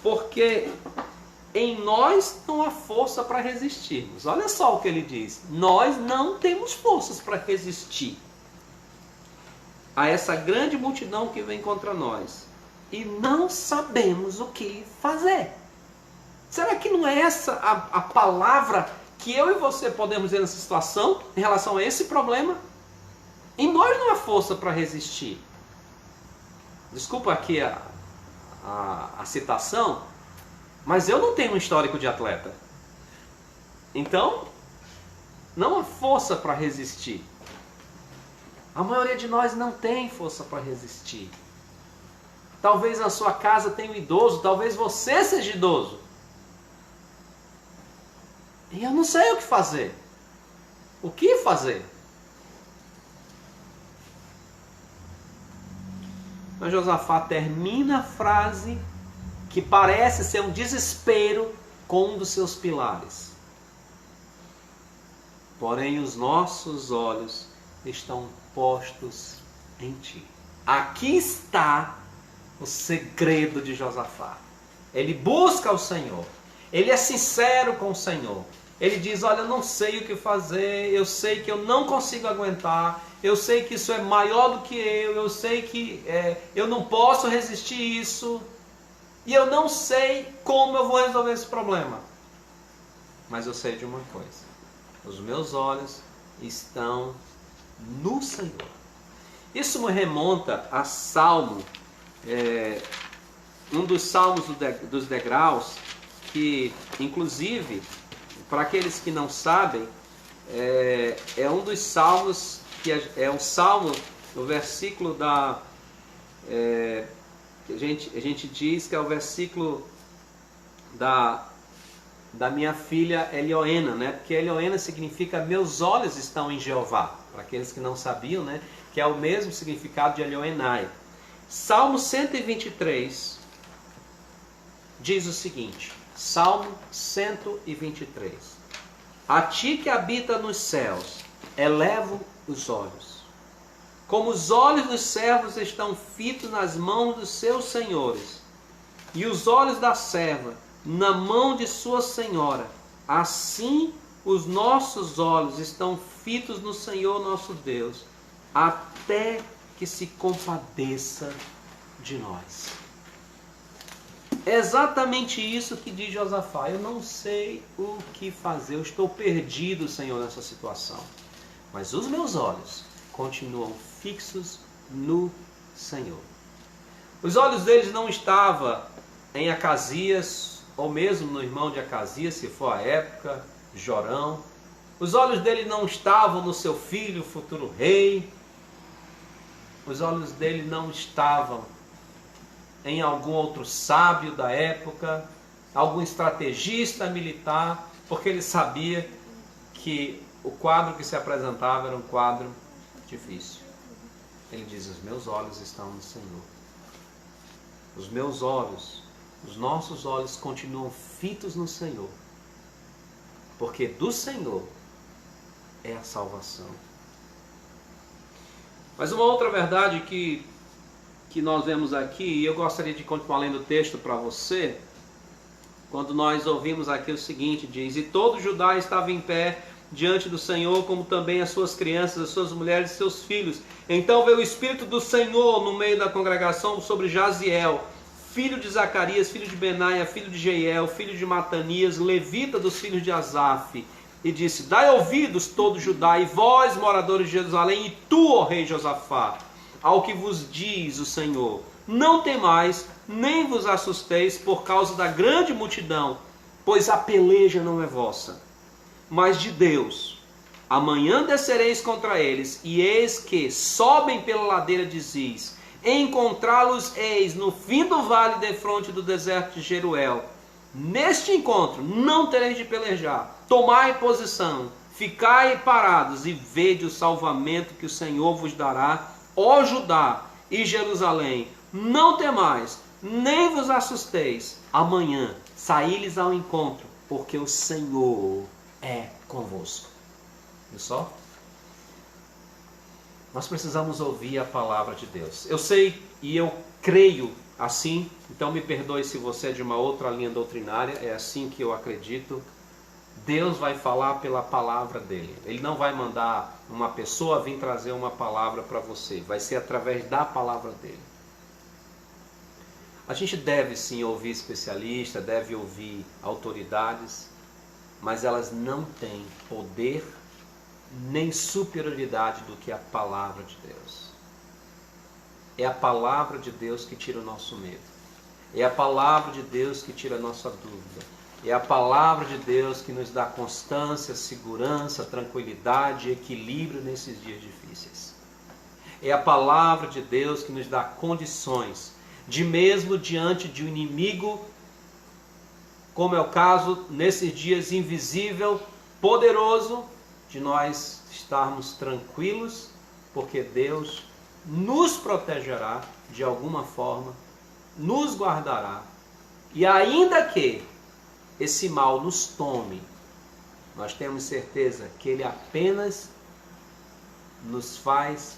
Porque em nós não há força para resistirmos. Olha só o que ele diz: nós não temos forças para resistir a essa grande multidão que vem contra nós, e não sabemos o que fazer. Será que não é essa a palavra que eu e você podemos dizer nessa situação, em relação a esse problema? Em nós não há força para resistir. Desculpa aqui a citação, mas eu não tenho um histórico de atleta. Então, não há força para resistir. A maioria de nós não tem força para resistir. Talvez na sua casa tenha um idoso, talvez você seja idoso. E eu não sei o que fazer. O que fazer? Mas Josafá termina a frase que parece ser um desespero com um dos seus pilares. Porém, os nossos olhos estão postos em ti. Aqui está o segredo de Josafá. Ele busca o Senhor. Ele é sincero com o Senhor. Ele diz: olha, eu não sei o que fazer, eu sei que eu não consigo aguentar, eu sei que isso é maior do que eu sei que eu não posso resistir isso, e eu não sei como eu vou resolver esse problema. Mas eu sei de uma coisa: os meus olhos estão no Senhor. Isso me remonta a Salmo, um dos salmos dos degraus, que inclusive, para aqueles que não sabem, é um dos salmos, que é um salmo, no versículo a gente diz que é o versículo da minha filha Elioena, né? Porque Elioena significa meus olhos estão em Jeová. Para aqueles que não sabiam, né? Que é o mesmo significado de Elioenai. Salmo 123 diz o seguinte: Salmo 123. A ti que habita nos céus, elevo os olhos. Como os olhos dos servos estão fitos nas mãos dos seus senhores, e os olhos da serva na mão de sua senhora, assim os nossos olhos estão fitos no Senhor nosso Deus, até que se compadeça de nós. É exatamente isso que diz Josafá: eu não sei o que fazer, eu estou perdido, Senhor, nessa situação. Mas os meus olhos continuam fixos no Senhor. Os olhos deles não estavam em Acasias, ou mesmo no irmão de Acasias, se for a época, Jorão. Os olhos dele não estavam no seu filho, futuro rei. Os olhos dele não estavam em algum outro sábio da época, algum estrategista militar, porque ele sabia que o quadro que se apresentava era um quadro difícil. Ele diz: os meus olhos estão no Senhor. Os meus olhos, os nossos olhos continuam fitos no Senhor, porque do Senhor é a salvação. Mas uma outra verdade que nós vemos aqui, e eu gostaria de continuar lendo o texto para você, quando nós ouvimos aqui o seguinte, diz: e todo Judá estava em pé diante do Senhor, como também as suas crianças, as suas mulheres e seus filhos. Então veio o Espírito do Senhor no meio da congregação sobre Jaziel, filho de Zacarias, filho de Benaia, filho de Jeiel, filho de Matanias, levita dos filhos de Asaf, e disse: dai ouvidos todo Judá, e vós, moradores de Jerusalém, e tu, ó rei Josafá, ao que vos diz o Senhor: não temais, nem vos assusteis por causa da grande multidão, pois a peleja não é vossa, mas de Deus. Amanhã descereis contra eles, e eis que sobem pela ladeira de Ziz. Encontrá-los eis no fim do vale defronte do deserto de Jeruel. Neste encontro não tereis de pelejar. Tomai posição, ficai parados e vede o salvamento que o Senhor vos dará, ó Judá e Jerusalém. Não temais, nem vos assusteis. Amanhã saí-lhes ao encontro, porque o Senhor é convosco. Viu só? Nós precisamos ouvir a palavra de Deus. Eu sei e eu creio assim, então me perdoe se você é de uma outra linha doutrinária, é assim que eu acredito. Deus vai falar pela palavra dele. Ele não vai mandar uma pessoa vir trazer uma palavra para você. Vai ser através da palavra dele. A gente deve sim ouvir especialistas, deve ouvir autoridades, mas elas não têm poder nem superioridade do que a palavra de Deus. É a palavra de Deus que tira o nosso medo. É a palavra de Deus que tira a nossa dúvida. É a palavra de Deus que nos dá constância, segurança, tranquilidade e equilíbrio nesses dias difíceis. É a palavra de Deus que nos dá condições de, mesmo diante de um inimigo, como é o caso nesses dias invisível, poderoso, de nós estarmos tranquilos, porque Deus nos protegerá de alguma forma, nos guardará, e ainda que esse mal nos tome, nós temos certeza que ele apenas nos faz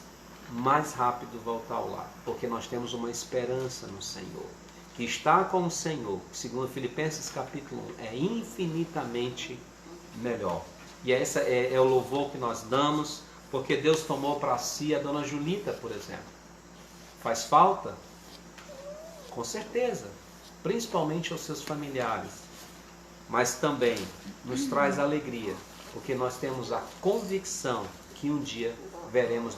mais rápido voltar ao lar, porque nós temos uma esperança no Senhor, que está com o Senhor, segundo Filipenses capítulo 1, é infinitamente melhor. E esse é o louvor que nós damos, porque Deus tomou para si a dona Julita, por exemplo. Faz falta? Com certeza, principalmente aos seus familiares. Mas também nos traz alegria, porque nós temos a convicção que um dia veremos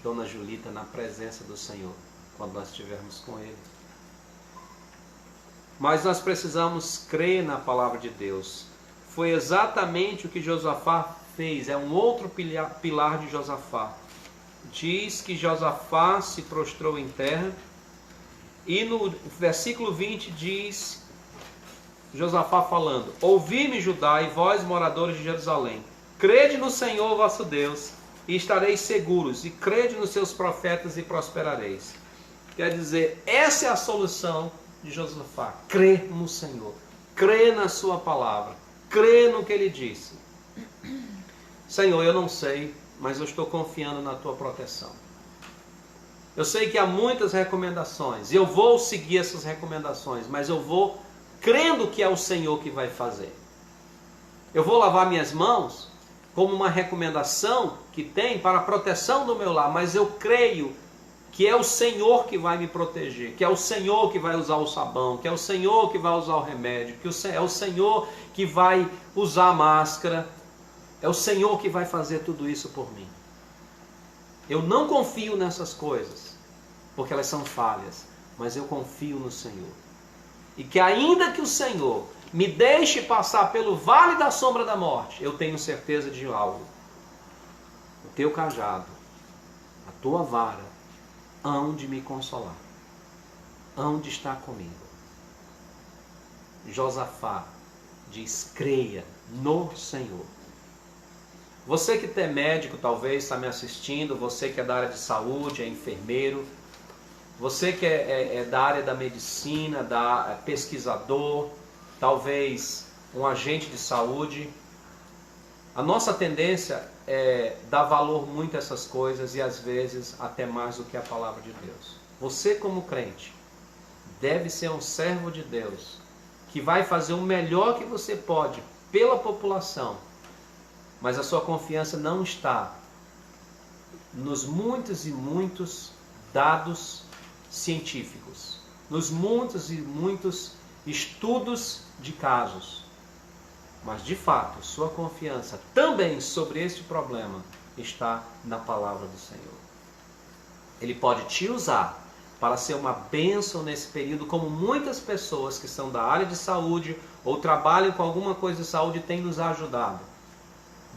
dona Julita na presença do Senhor, quando nós estivermos com Ele. Mas nós precisamos crer na palavra de Deus. Foi exatamente o que Josafá fez, é um outro pilar de Josafá. Diz que Josafá se prostrou em terra, e no versículo 20 diz, Josafá falando: ouvi-me, Judá, e vós, moradores de Jerusalém, crede no Senhor vosso Deus, e estareis seguros, e crede nos seus profetas, e prosperareis. Quer dizer, essa é a solução de Josafá: crer no Senhor, crer na sua palavra, crer no que ele disse. Senhor, eu não sei, mas eu estou confiando na tua proteção. Eu sei que há muitas recomendações, e eu vou seguir essas recomendações, mas eu vou crendo que é o Senhor que vai fazer. Eu vou lavar minhas mãos como uma recomendação que tem para a proteção do meu lar, mas eu creio que é o Senhor que vai me proteger, que é o Senhor que vai usar o sabão, que é o Senhor que vai usar o remédio, que é o Senhor que vai usar a máscara, é o Senhor que vai fazer tudo isso por mim. Eu não confio nessas coisas, porque elas são falhas, mas eu confio no Senhor. E que ainda que o Senhor me deixe passar pelo vale da sombra da morte, eu tenho certeza de algo. O teu cajado, a tua vara, hão de me consolar, hão de estar comigo. Josafá diz: creia no Senhor. Você que é médico, talvez está me assistindo, você que é da área de saúde, é enfermeiro, você que é da área da medicina, pesquisador, talvez um agente de saúde, a nossa tendência é dar valor muito a essas coisas e às vezes até mais do que a palavra de Deus. Você como crente deve ser um servo de Deus que vai fazer o melhor que você pode pela população, mas a sua confiança não está nos muitos e muitos dados científicos, nos muitos e muitos estudos de casos, mas de fato sua confiança também sobre este problema está na palavra do Senhor. Ele pode te usar para ser uma bênção nesse período, como muitas pessoas que são da área de saúde ou trabalham com alguma coisa de saúde têm nos ajudado.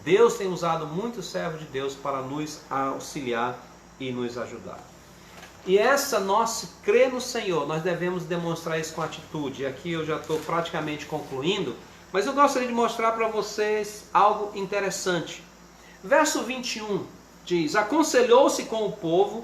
Deus tem usado muitos servos de Deus para nos auxiliar e nos ajudar. E essa nossa crer no Senhor, nós devemos demonstrar isso com atitude. E aqui eu já estou praticamente concluindo, mas eu gostaria de mostrar para vocês algo interessante. Verso 21 diz: aconselhou-se com o povo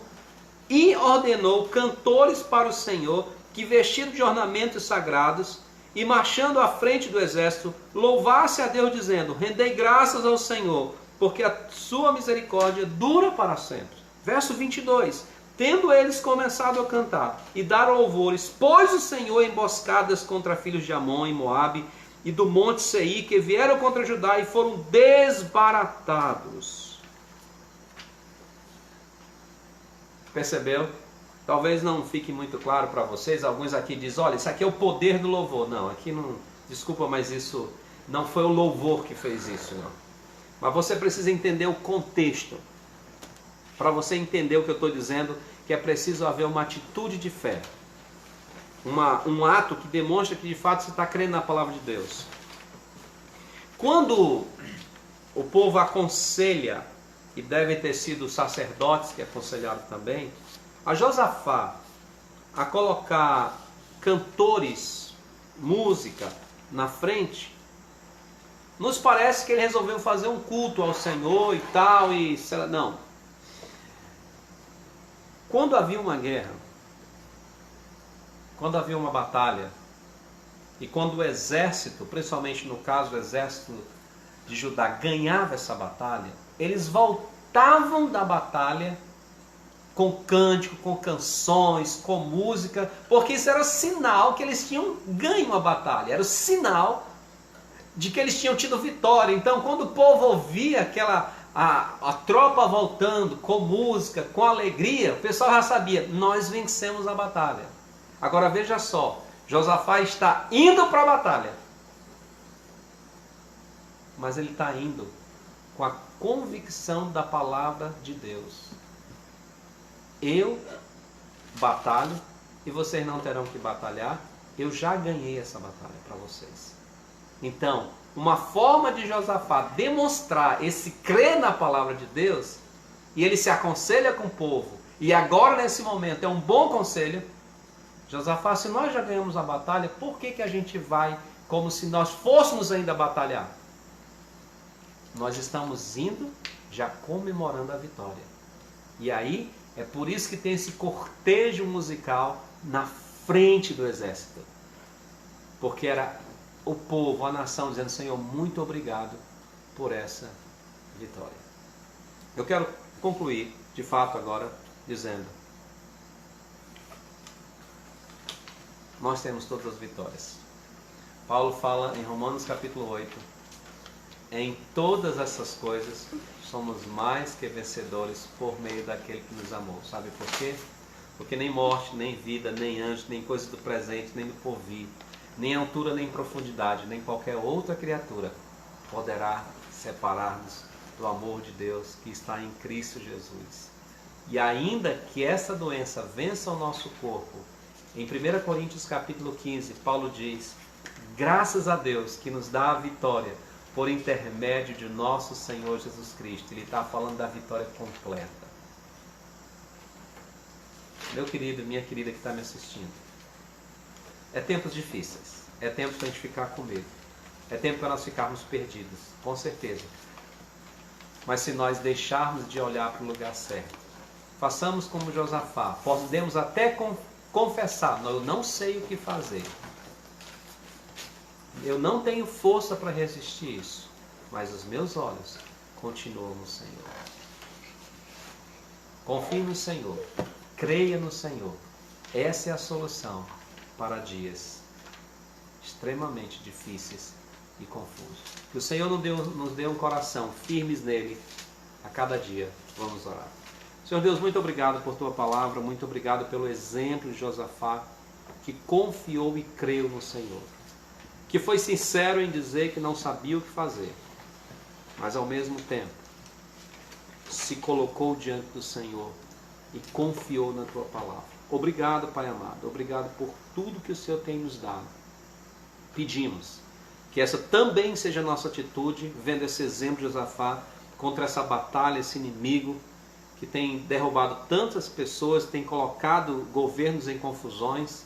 e ordenou cantores para o Senhor, que vestidos de ornamentos sagrados e marchando à frente do exército, louvasse a Deus dizendo: rendei graças ao Senhor, porque a sua misericórdia dura para sempre. Verso 22: tendo eles começado a cantar e dar louvores, pôs o Senhor emboscadas contra filhos de Amon e Moabe e do monte Seir, que vieram contra Judá e foram desbaratados. Percebeu? Talvez não fique muito claro para vocês. Alguns aqui dizem: olha, isso aqui é o poder do louvor. Não, aqui não, desculpa, mas isso não foi o louvor que fez isso, não. Mas você precisa entender o contexto, para você entender o que eu estou dizendo, que é preciso haver uma atitude de fé. Um ato que demonstra que de fato você está crendo na palavra de Deus. Quando o povo aconselha, e devem ter sido os sacerdotes que aconselharam também, a Josafá a colocar cantores, música na frente, nos parece que ele resolveu fazer um culto ao Senhor e tal, e não. Quando havia uma guerra, quando havia uma batalha, e quando o exército, principalmente no caso o exército de Judá, ganhava essa batalha, eles voltavam da batalha com cântico, com canções, com música, porque isso era o sinal que eles tinham ganho a batalha, era o sinal de que eles tinham tido vitória. Então, quando o povo ouvia a tropa voltando com música, com alegria, o pessoal já sabia: nós vencemos a batalha. Agora veja só, Josafá está indo para a batalha, mas ele está indo com a convicção da palavra de Deus. Eu batalho e vocês não terão que batalhar. Eu já ganhei essa batalha para vocês. Então, uma forma de Josafá demonstrar esse crer na palavra de Deus, e ele se aconselha com o povo, e agora nesse momento é um bom conselho. Josafá, se nós já ganhamos a batalha, por que a gente vai como se nós fôssemos ainda batalhar? Nós estamos indo já comemorando a vitória. E aí, é por isso que tem esse cortejo musical na frente do exército. Porque era o povo, a nação, dizendo: Senhor, muito obrigado por essa vitória. Eu quero concluir, de fato, agora, dizendo: nós temos todas as vitórias. Paulo fala em Romanos capítulo 8, em todas essas coisas somos mais que vencedores por meio daquele que nos amou. Sabe por quê? Porque nem morte, nem vida, nem anjo, nem coisa do presente, nem do porvir, nem altura, nem profundidade, nem qualquer outra criatura poderá separar-nos do amor de Deus que está em Cristo Jesus. E ainda que essa doença vença o nosso corpo, em 1 Coríntios capítulo 15, Paulo diz: graças a Deus que nos dá a vitória por intermédio de nosso Senhor Jesus Cristo. Ele está falando da vitória completa. Meu querido, minha querida que está me assistindo, é tempos difíceis, é tempo para a gente ficar com medo, é tempo para nós ficarmos perdidos, com certeza. Mas se nós deixarmos de olhar para o lugar certo, façamos como Josafá, podemos até confessar: eu não sei o que fazer, eu não tenho força para resistir isso, mas os meus olhos continuam no Senhor. Confie no Senhor, creia no Senhor. Essa é a solução para dias extremamente difíceis e confusos. Que o Senhor nos dê um coração firmes nele a cada dia. Vamos orar. Senhor Deus, muito obrigado por tua palavra, muito obrigado pelo exemplo de Josafá, que confiou e creu no Senhor, que foi sincero em dizer que não sabia o que fazer, mas ao mesmo tempo se colocou diante do Senhor e confiou na tua palavra. Obrigado, Pai amado, obrigado por tudo que o Senhor tem nos dado. Pedimos Que essa também seja a nossa atitude, vendo esse exemplo de Josafá contra essa batalha, esse inimigo que tem derrubado tantas pessoas, tem colocado governos em confusões,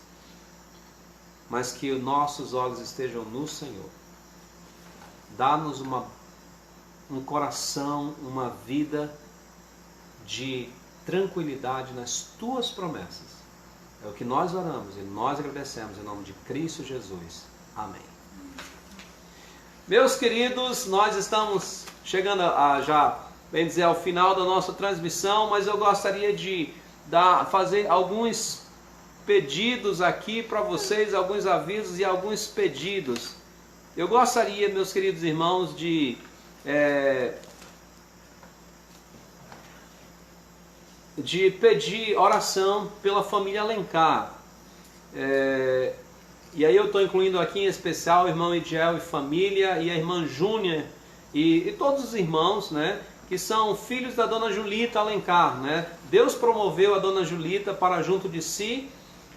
mas que os nossos olhos estejam no Senhor. Dá-nos um coração, uma vida de tranquilidade nas tuas promessas. É o que nós oramos e nós agradecemos em nome de Cristo Jesus. Amém. Meus queridos, nós estamos chegando bem dizer, ao final da nossa transmissão, mas eu gostaria de fazer alguns pedidos aqui para vocês, alguns avisos e alguns pedidos. Eu gostaria, meus queridos irmãos, de pedir oração pela família Alencar. E aí eu estou incluindo aqui em especial o irmão Ediel e família, e a irmã Júnia, e todos os irmãos, né, que são filhos da dona Julita Alencar, né? Deus promoveu a dona Julita para junto de si,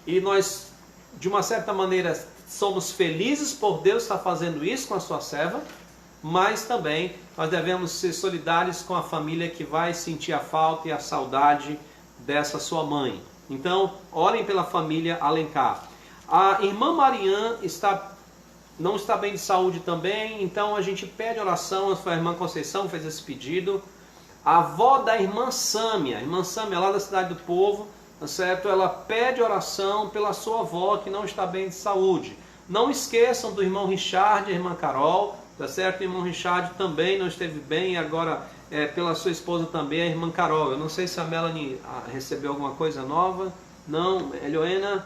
e nós, de uma certa maneira, somos felizes por Deus estar fazendo isso com a sua serva, mas também nós devemos ser solidários com a família que vai sentir a falta e a saudade dessa sua mãe. Então, orem pela família Alencar. A irmã Marian não está bem de saúde também, então a gente pede oração. A irmã Conceição fez esse pedido. A avó da irmã Sâmia lá da Cidade do Povo, tá certo? Ela pede oração pela sua avó que não está bem de saúde. Não esqueçam do irmão Richard e a irmã Carol, tá certo? O irmão Richard também não esteve bem, agora pela sua esposa também, a irmã Carol. Eu não sei se a Melanie recebeu alguma coisa nova. Não, Eloena?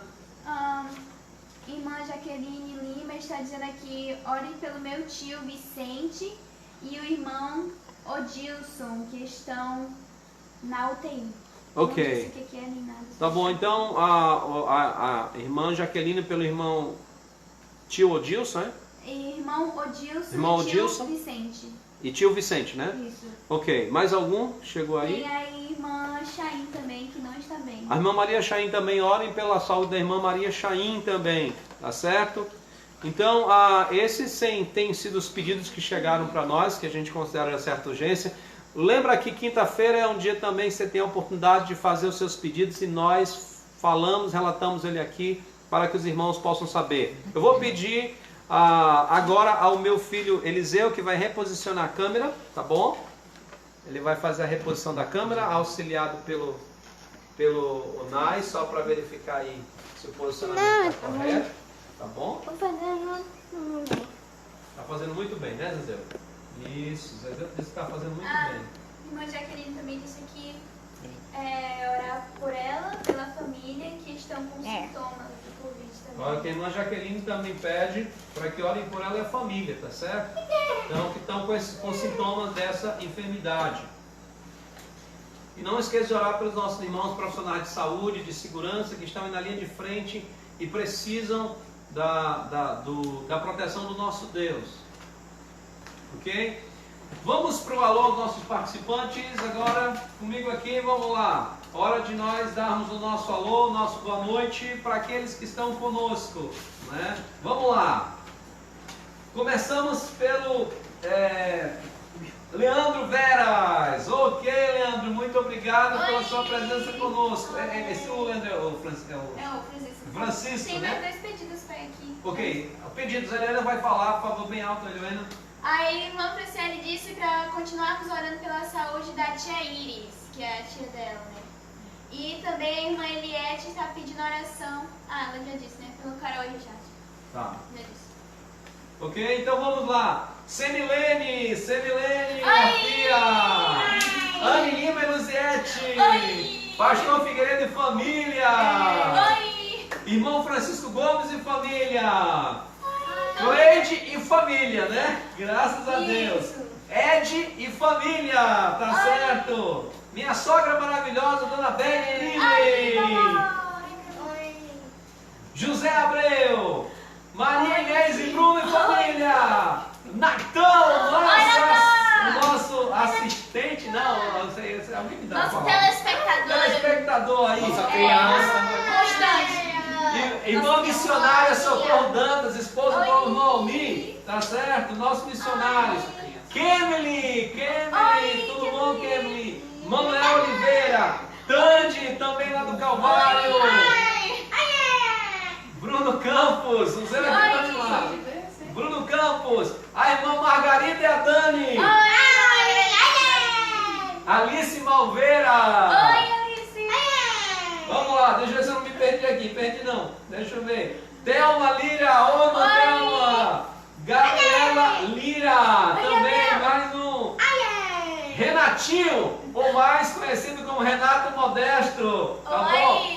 Irmã Jaqueline Lima está dizendo aqui, orem pelo meu tio Vicente e o irmão Odilson, que estão na UTI. Ok. Não sei o que é nem nada. Tá bom, então a irmã Jaqueline pelo irmão tio Odilson, é? Irmão Odilson Irmão e Odilson? tio Vicente. E tio Vicente, né? Isso. Ok, mais algum? Chegou aí? Tem a irmã Chaim também, que não está bem. A irmã Maria Chaim também, orem pela saúde da irmã Maria Chaim também, tá certo? Então, esses têm sido os pedidos que chegaram para nós, que a gente considera de certa urgência. Lembra que quinta-feira é um dia também que você tem a oportunidade de fazer os seus pedidos e nós relatamos ele aqui para que os irmãos possam saber. Eu vou pedir agora ao meu filho Eliseu, que vai reposicionar a câmera, tá bom? Ele vai fazer a reposição da câmera, auxiliado pelo Onai, só para verificar aí se o posicionamento está correto, tá bom? Vou fazer Tá fazendo muito bem, né, Zezé? Isso, Zezé disse que está fazendo muito bem. Irmã Jaqueline também disse aqui orar por ela, pela família que estão com sintomas do Covid também. Olha, que a irmã Jaqueline também pede para que orem por ela e a família, tá certo? Então, que estão com sintomas dessa enfermidade. E não esqueça de orar pelos nossos irmãos profissionais de saúde, de segurança, que estão aí na linha de frente e precisam da proteção do nosso Deus. Ok? Vamos para o alô dos nossos participantes. Agora, comigo aqui, vamos lá. Hora de nós darmos o nosso alô, o nosso boa noite para aqueles que estão conosco, né? Vamos lá. Começamos pelo Leandro Veras. Ok, Leandro, muito obrigado pela sua presença conosco. Esse o Leandro é o Francisco. Francisco, tem né? mais 2 pedidos para aqui. Ok, pedidos, a Helena vai falar, por favor, bem alto, Helena. A irmã Franciele disse para continuarmos orando pela saúde da tia Iris, que é a tia dela, né? E também a irmã Eliette está pedindo oração. Ela já disse, né? Pelo Carol e Richard. Tá. Já disse. Ok, então vamos lá. Semilene, minha Oi! filha. Anne Lima e Luziette. Oi! Pastor Figueiredo e família. Oi! Irmão Francisco Gomes e família. Cleide e família, né? Graças a Deus. Ed e família, tá certo? Minha sogra maravilhosa, Dona Belle Lime. José Abreu. Maria Inês e Bruno e família. Natão, o nosso assistente, não sei, alguém me dá Nosso uma palavra. Telespectador aí. Nossa criança. Constante. Irmã missionária Socorro Dantas, esposa do irmão Almir. tá certo? Nossos missionários. Kemily, tudo bom, Kemily? Manuel Oliveira, Tandy, também lá do Calvário. Bruno Campos, o Zé aqui tá lá. Bruno Campos, a irmã Margarida e a Dani. Alice Malveira. Vamos lá, deixa eu ver se eu não me perdi aqui. Perdi não, deixa eu ver. Thelma Lira, ô Thelma. Gabriela Lira, também mais um. Renatinho, ou mais conhecido como Renato Modesto. Tá bom?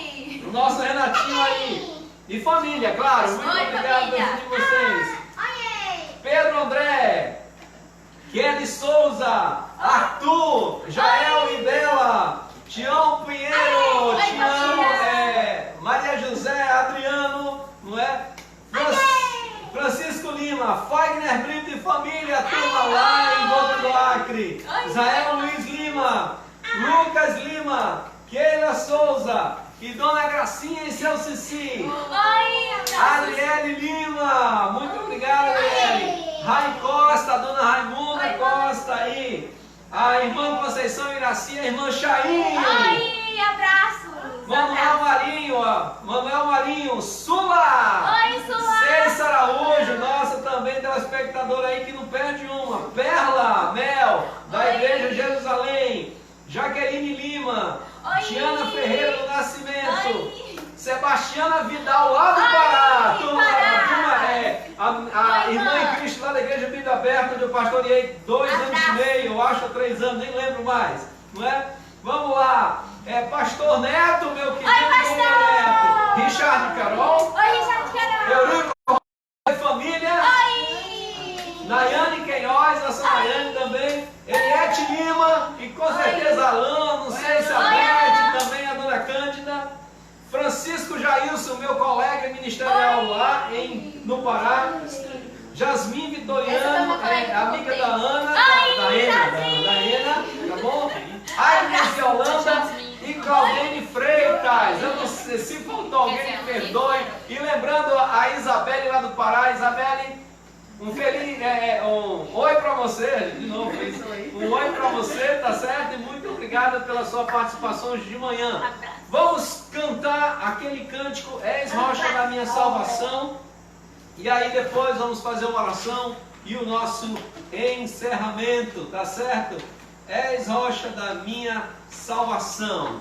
O nosso Renatinho aí. E família, claro. Muito obrigado por vocês. Pedro André, Kelly Souza, Arthur, Jael e Bela, Tião Pinheiro, Tião, Maria José, Adriano, não é? Francisco Lima, Fagner Brito e família, turma lá em Boca do Acre. Israel Luiz Lima, Lucas Lima, Keila Souza e Dona Gracinha em seu Cici. Arielle Lima, muito obrigado, Arielle. Rai Costa, Dona Raimunda Costa aí. A irmã Conceição Iraci, a irmã Chaim. Abraços. Manuel Marinho, Sula. César Araújo, nossa também telespectadora aí que não perde uma. Perla Mel, da Igreja Jerusalém. Jaqueline Lima. Tiana Ferreira do Nascimento. Sebastiana Vidal lá do Pará. A irmã em Cristo lá da Igreja Vida Aberta, onde eu pastoreei 2 anos e meio, eu acho, 3 anos, nem lembro mais. Não é? Vamos lá. Pastor Neto, meu querido. Neto. Richard Carol. Eurico e família. Nayane Queiroz, nossa Nayane também. Eliette Lima. E com certeza Alain, não sei se a Beth, também a Dona Cândida. Francisco Jailson, meu colega ministerial lá no Pará. Jasmine Vitoriano, amiga da Ana, da Ena, tá bom? Agnes de Holanda e Claudine Freitas. Eu não sei se faltou alguém, me perdoe. E lembrando a Isabelle lá do Pará. Isabelle, um feliz, um oi pra você, de novo, um oi pra você, tá certo? E muito obrigado pela sua participação hoje de manhã. Vamos cantar aquele cântico, És Rocha da Minha Salvação. E aí depois vamos fazer uma oração e o nosso encerramento, tá certo? És Rocha da Minha Salvação.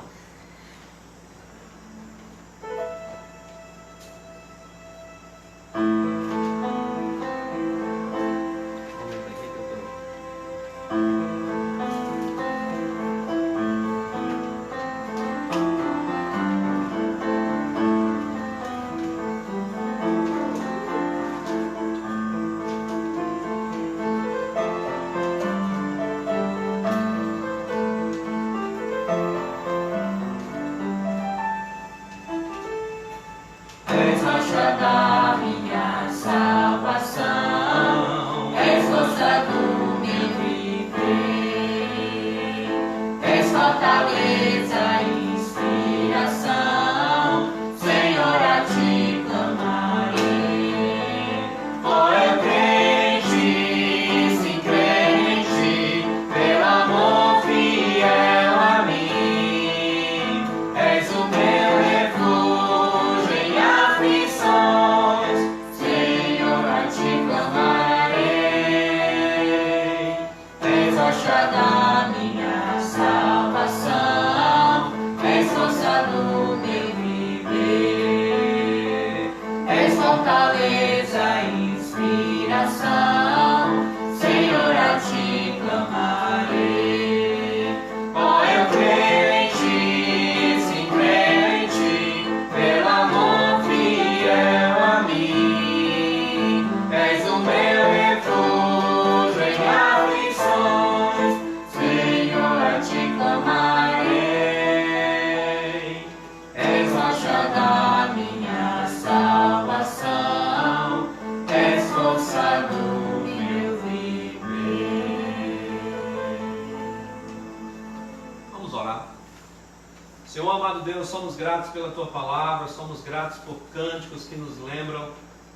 Senhor amado Deus, somos gratos pela Tua Palavra, somos gratos por cânticos que nos lembram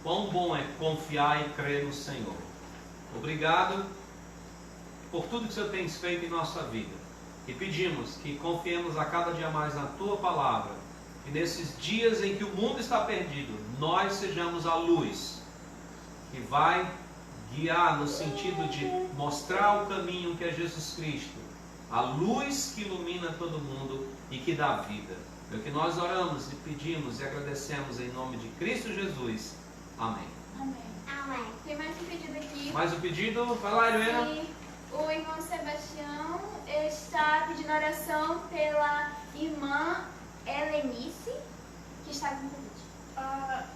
quão bom é confiar e crer no Senhor. Obrigado por tudo que o Senhor tem feito em nossa vida. E pedimos que confiemos a cada dia mais na Tua palavra. E nesses dias em que o mundo está perdido, nós sejamos a luz que vai guiar no sentido de mostrar o caminho que é Jesus Cristo. A luz que ilumina todo mundo e que dá vida. É o que nós oramos e pedimos e agradecemos em nome de Cristo Jesus. Amém. Amém. Amém. Tem mais um pedido aqui. Mais um pedido? Vai lá, Helena. E o irmão Sebastião está pedindo oração pela irmã Helenice, que está com Covid.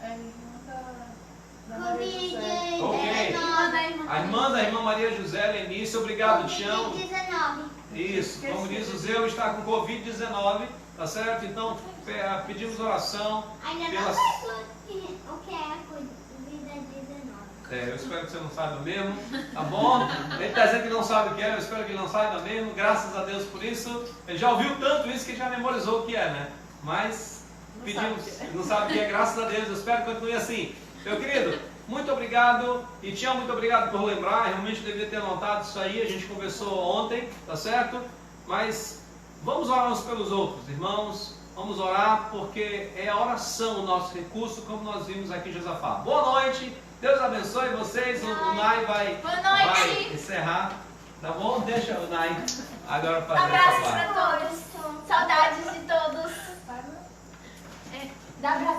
É irmã da Maria José. Ok. A irmã da irmã Maria José Lenice, obrigado, Tião. Covid-19. Isso, como diz o Zeu, está com Covid-19, tá certo? Então, pedimos oração Ainda pela... não sei o que é Covid-19. Eu espero que você não saiba mesmo, tá bom? Ele está dizendo que não sabe o que é, eu espero que ele não saiba mesmo, graças a Deus por isso. Ele já ouviu tanto isso que já memorizou o que é, né? Mas pedimos, não sabe o que é, graças a Deus, eu espero que continue assim. Meu querido, muito obrigado, e Tião, muito obrigado por lembrar, realmente deveria ter anotado isso aí, a gente conversou ontem, tá certo? Mas vamos orar uns pelos outros, irmãos, vamos orar, porque é a oração o nosso recurso, como nós vimos aqui em Josafá. Boa noite, Deus abençoe vocês, o Nai vai encerrar, tá bom? Deixa o Nai agora fazer Abraços essa parte. para todos. Saudades de todos. Dá abraço.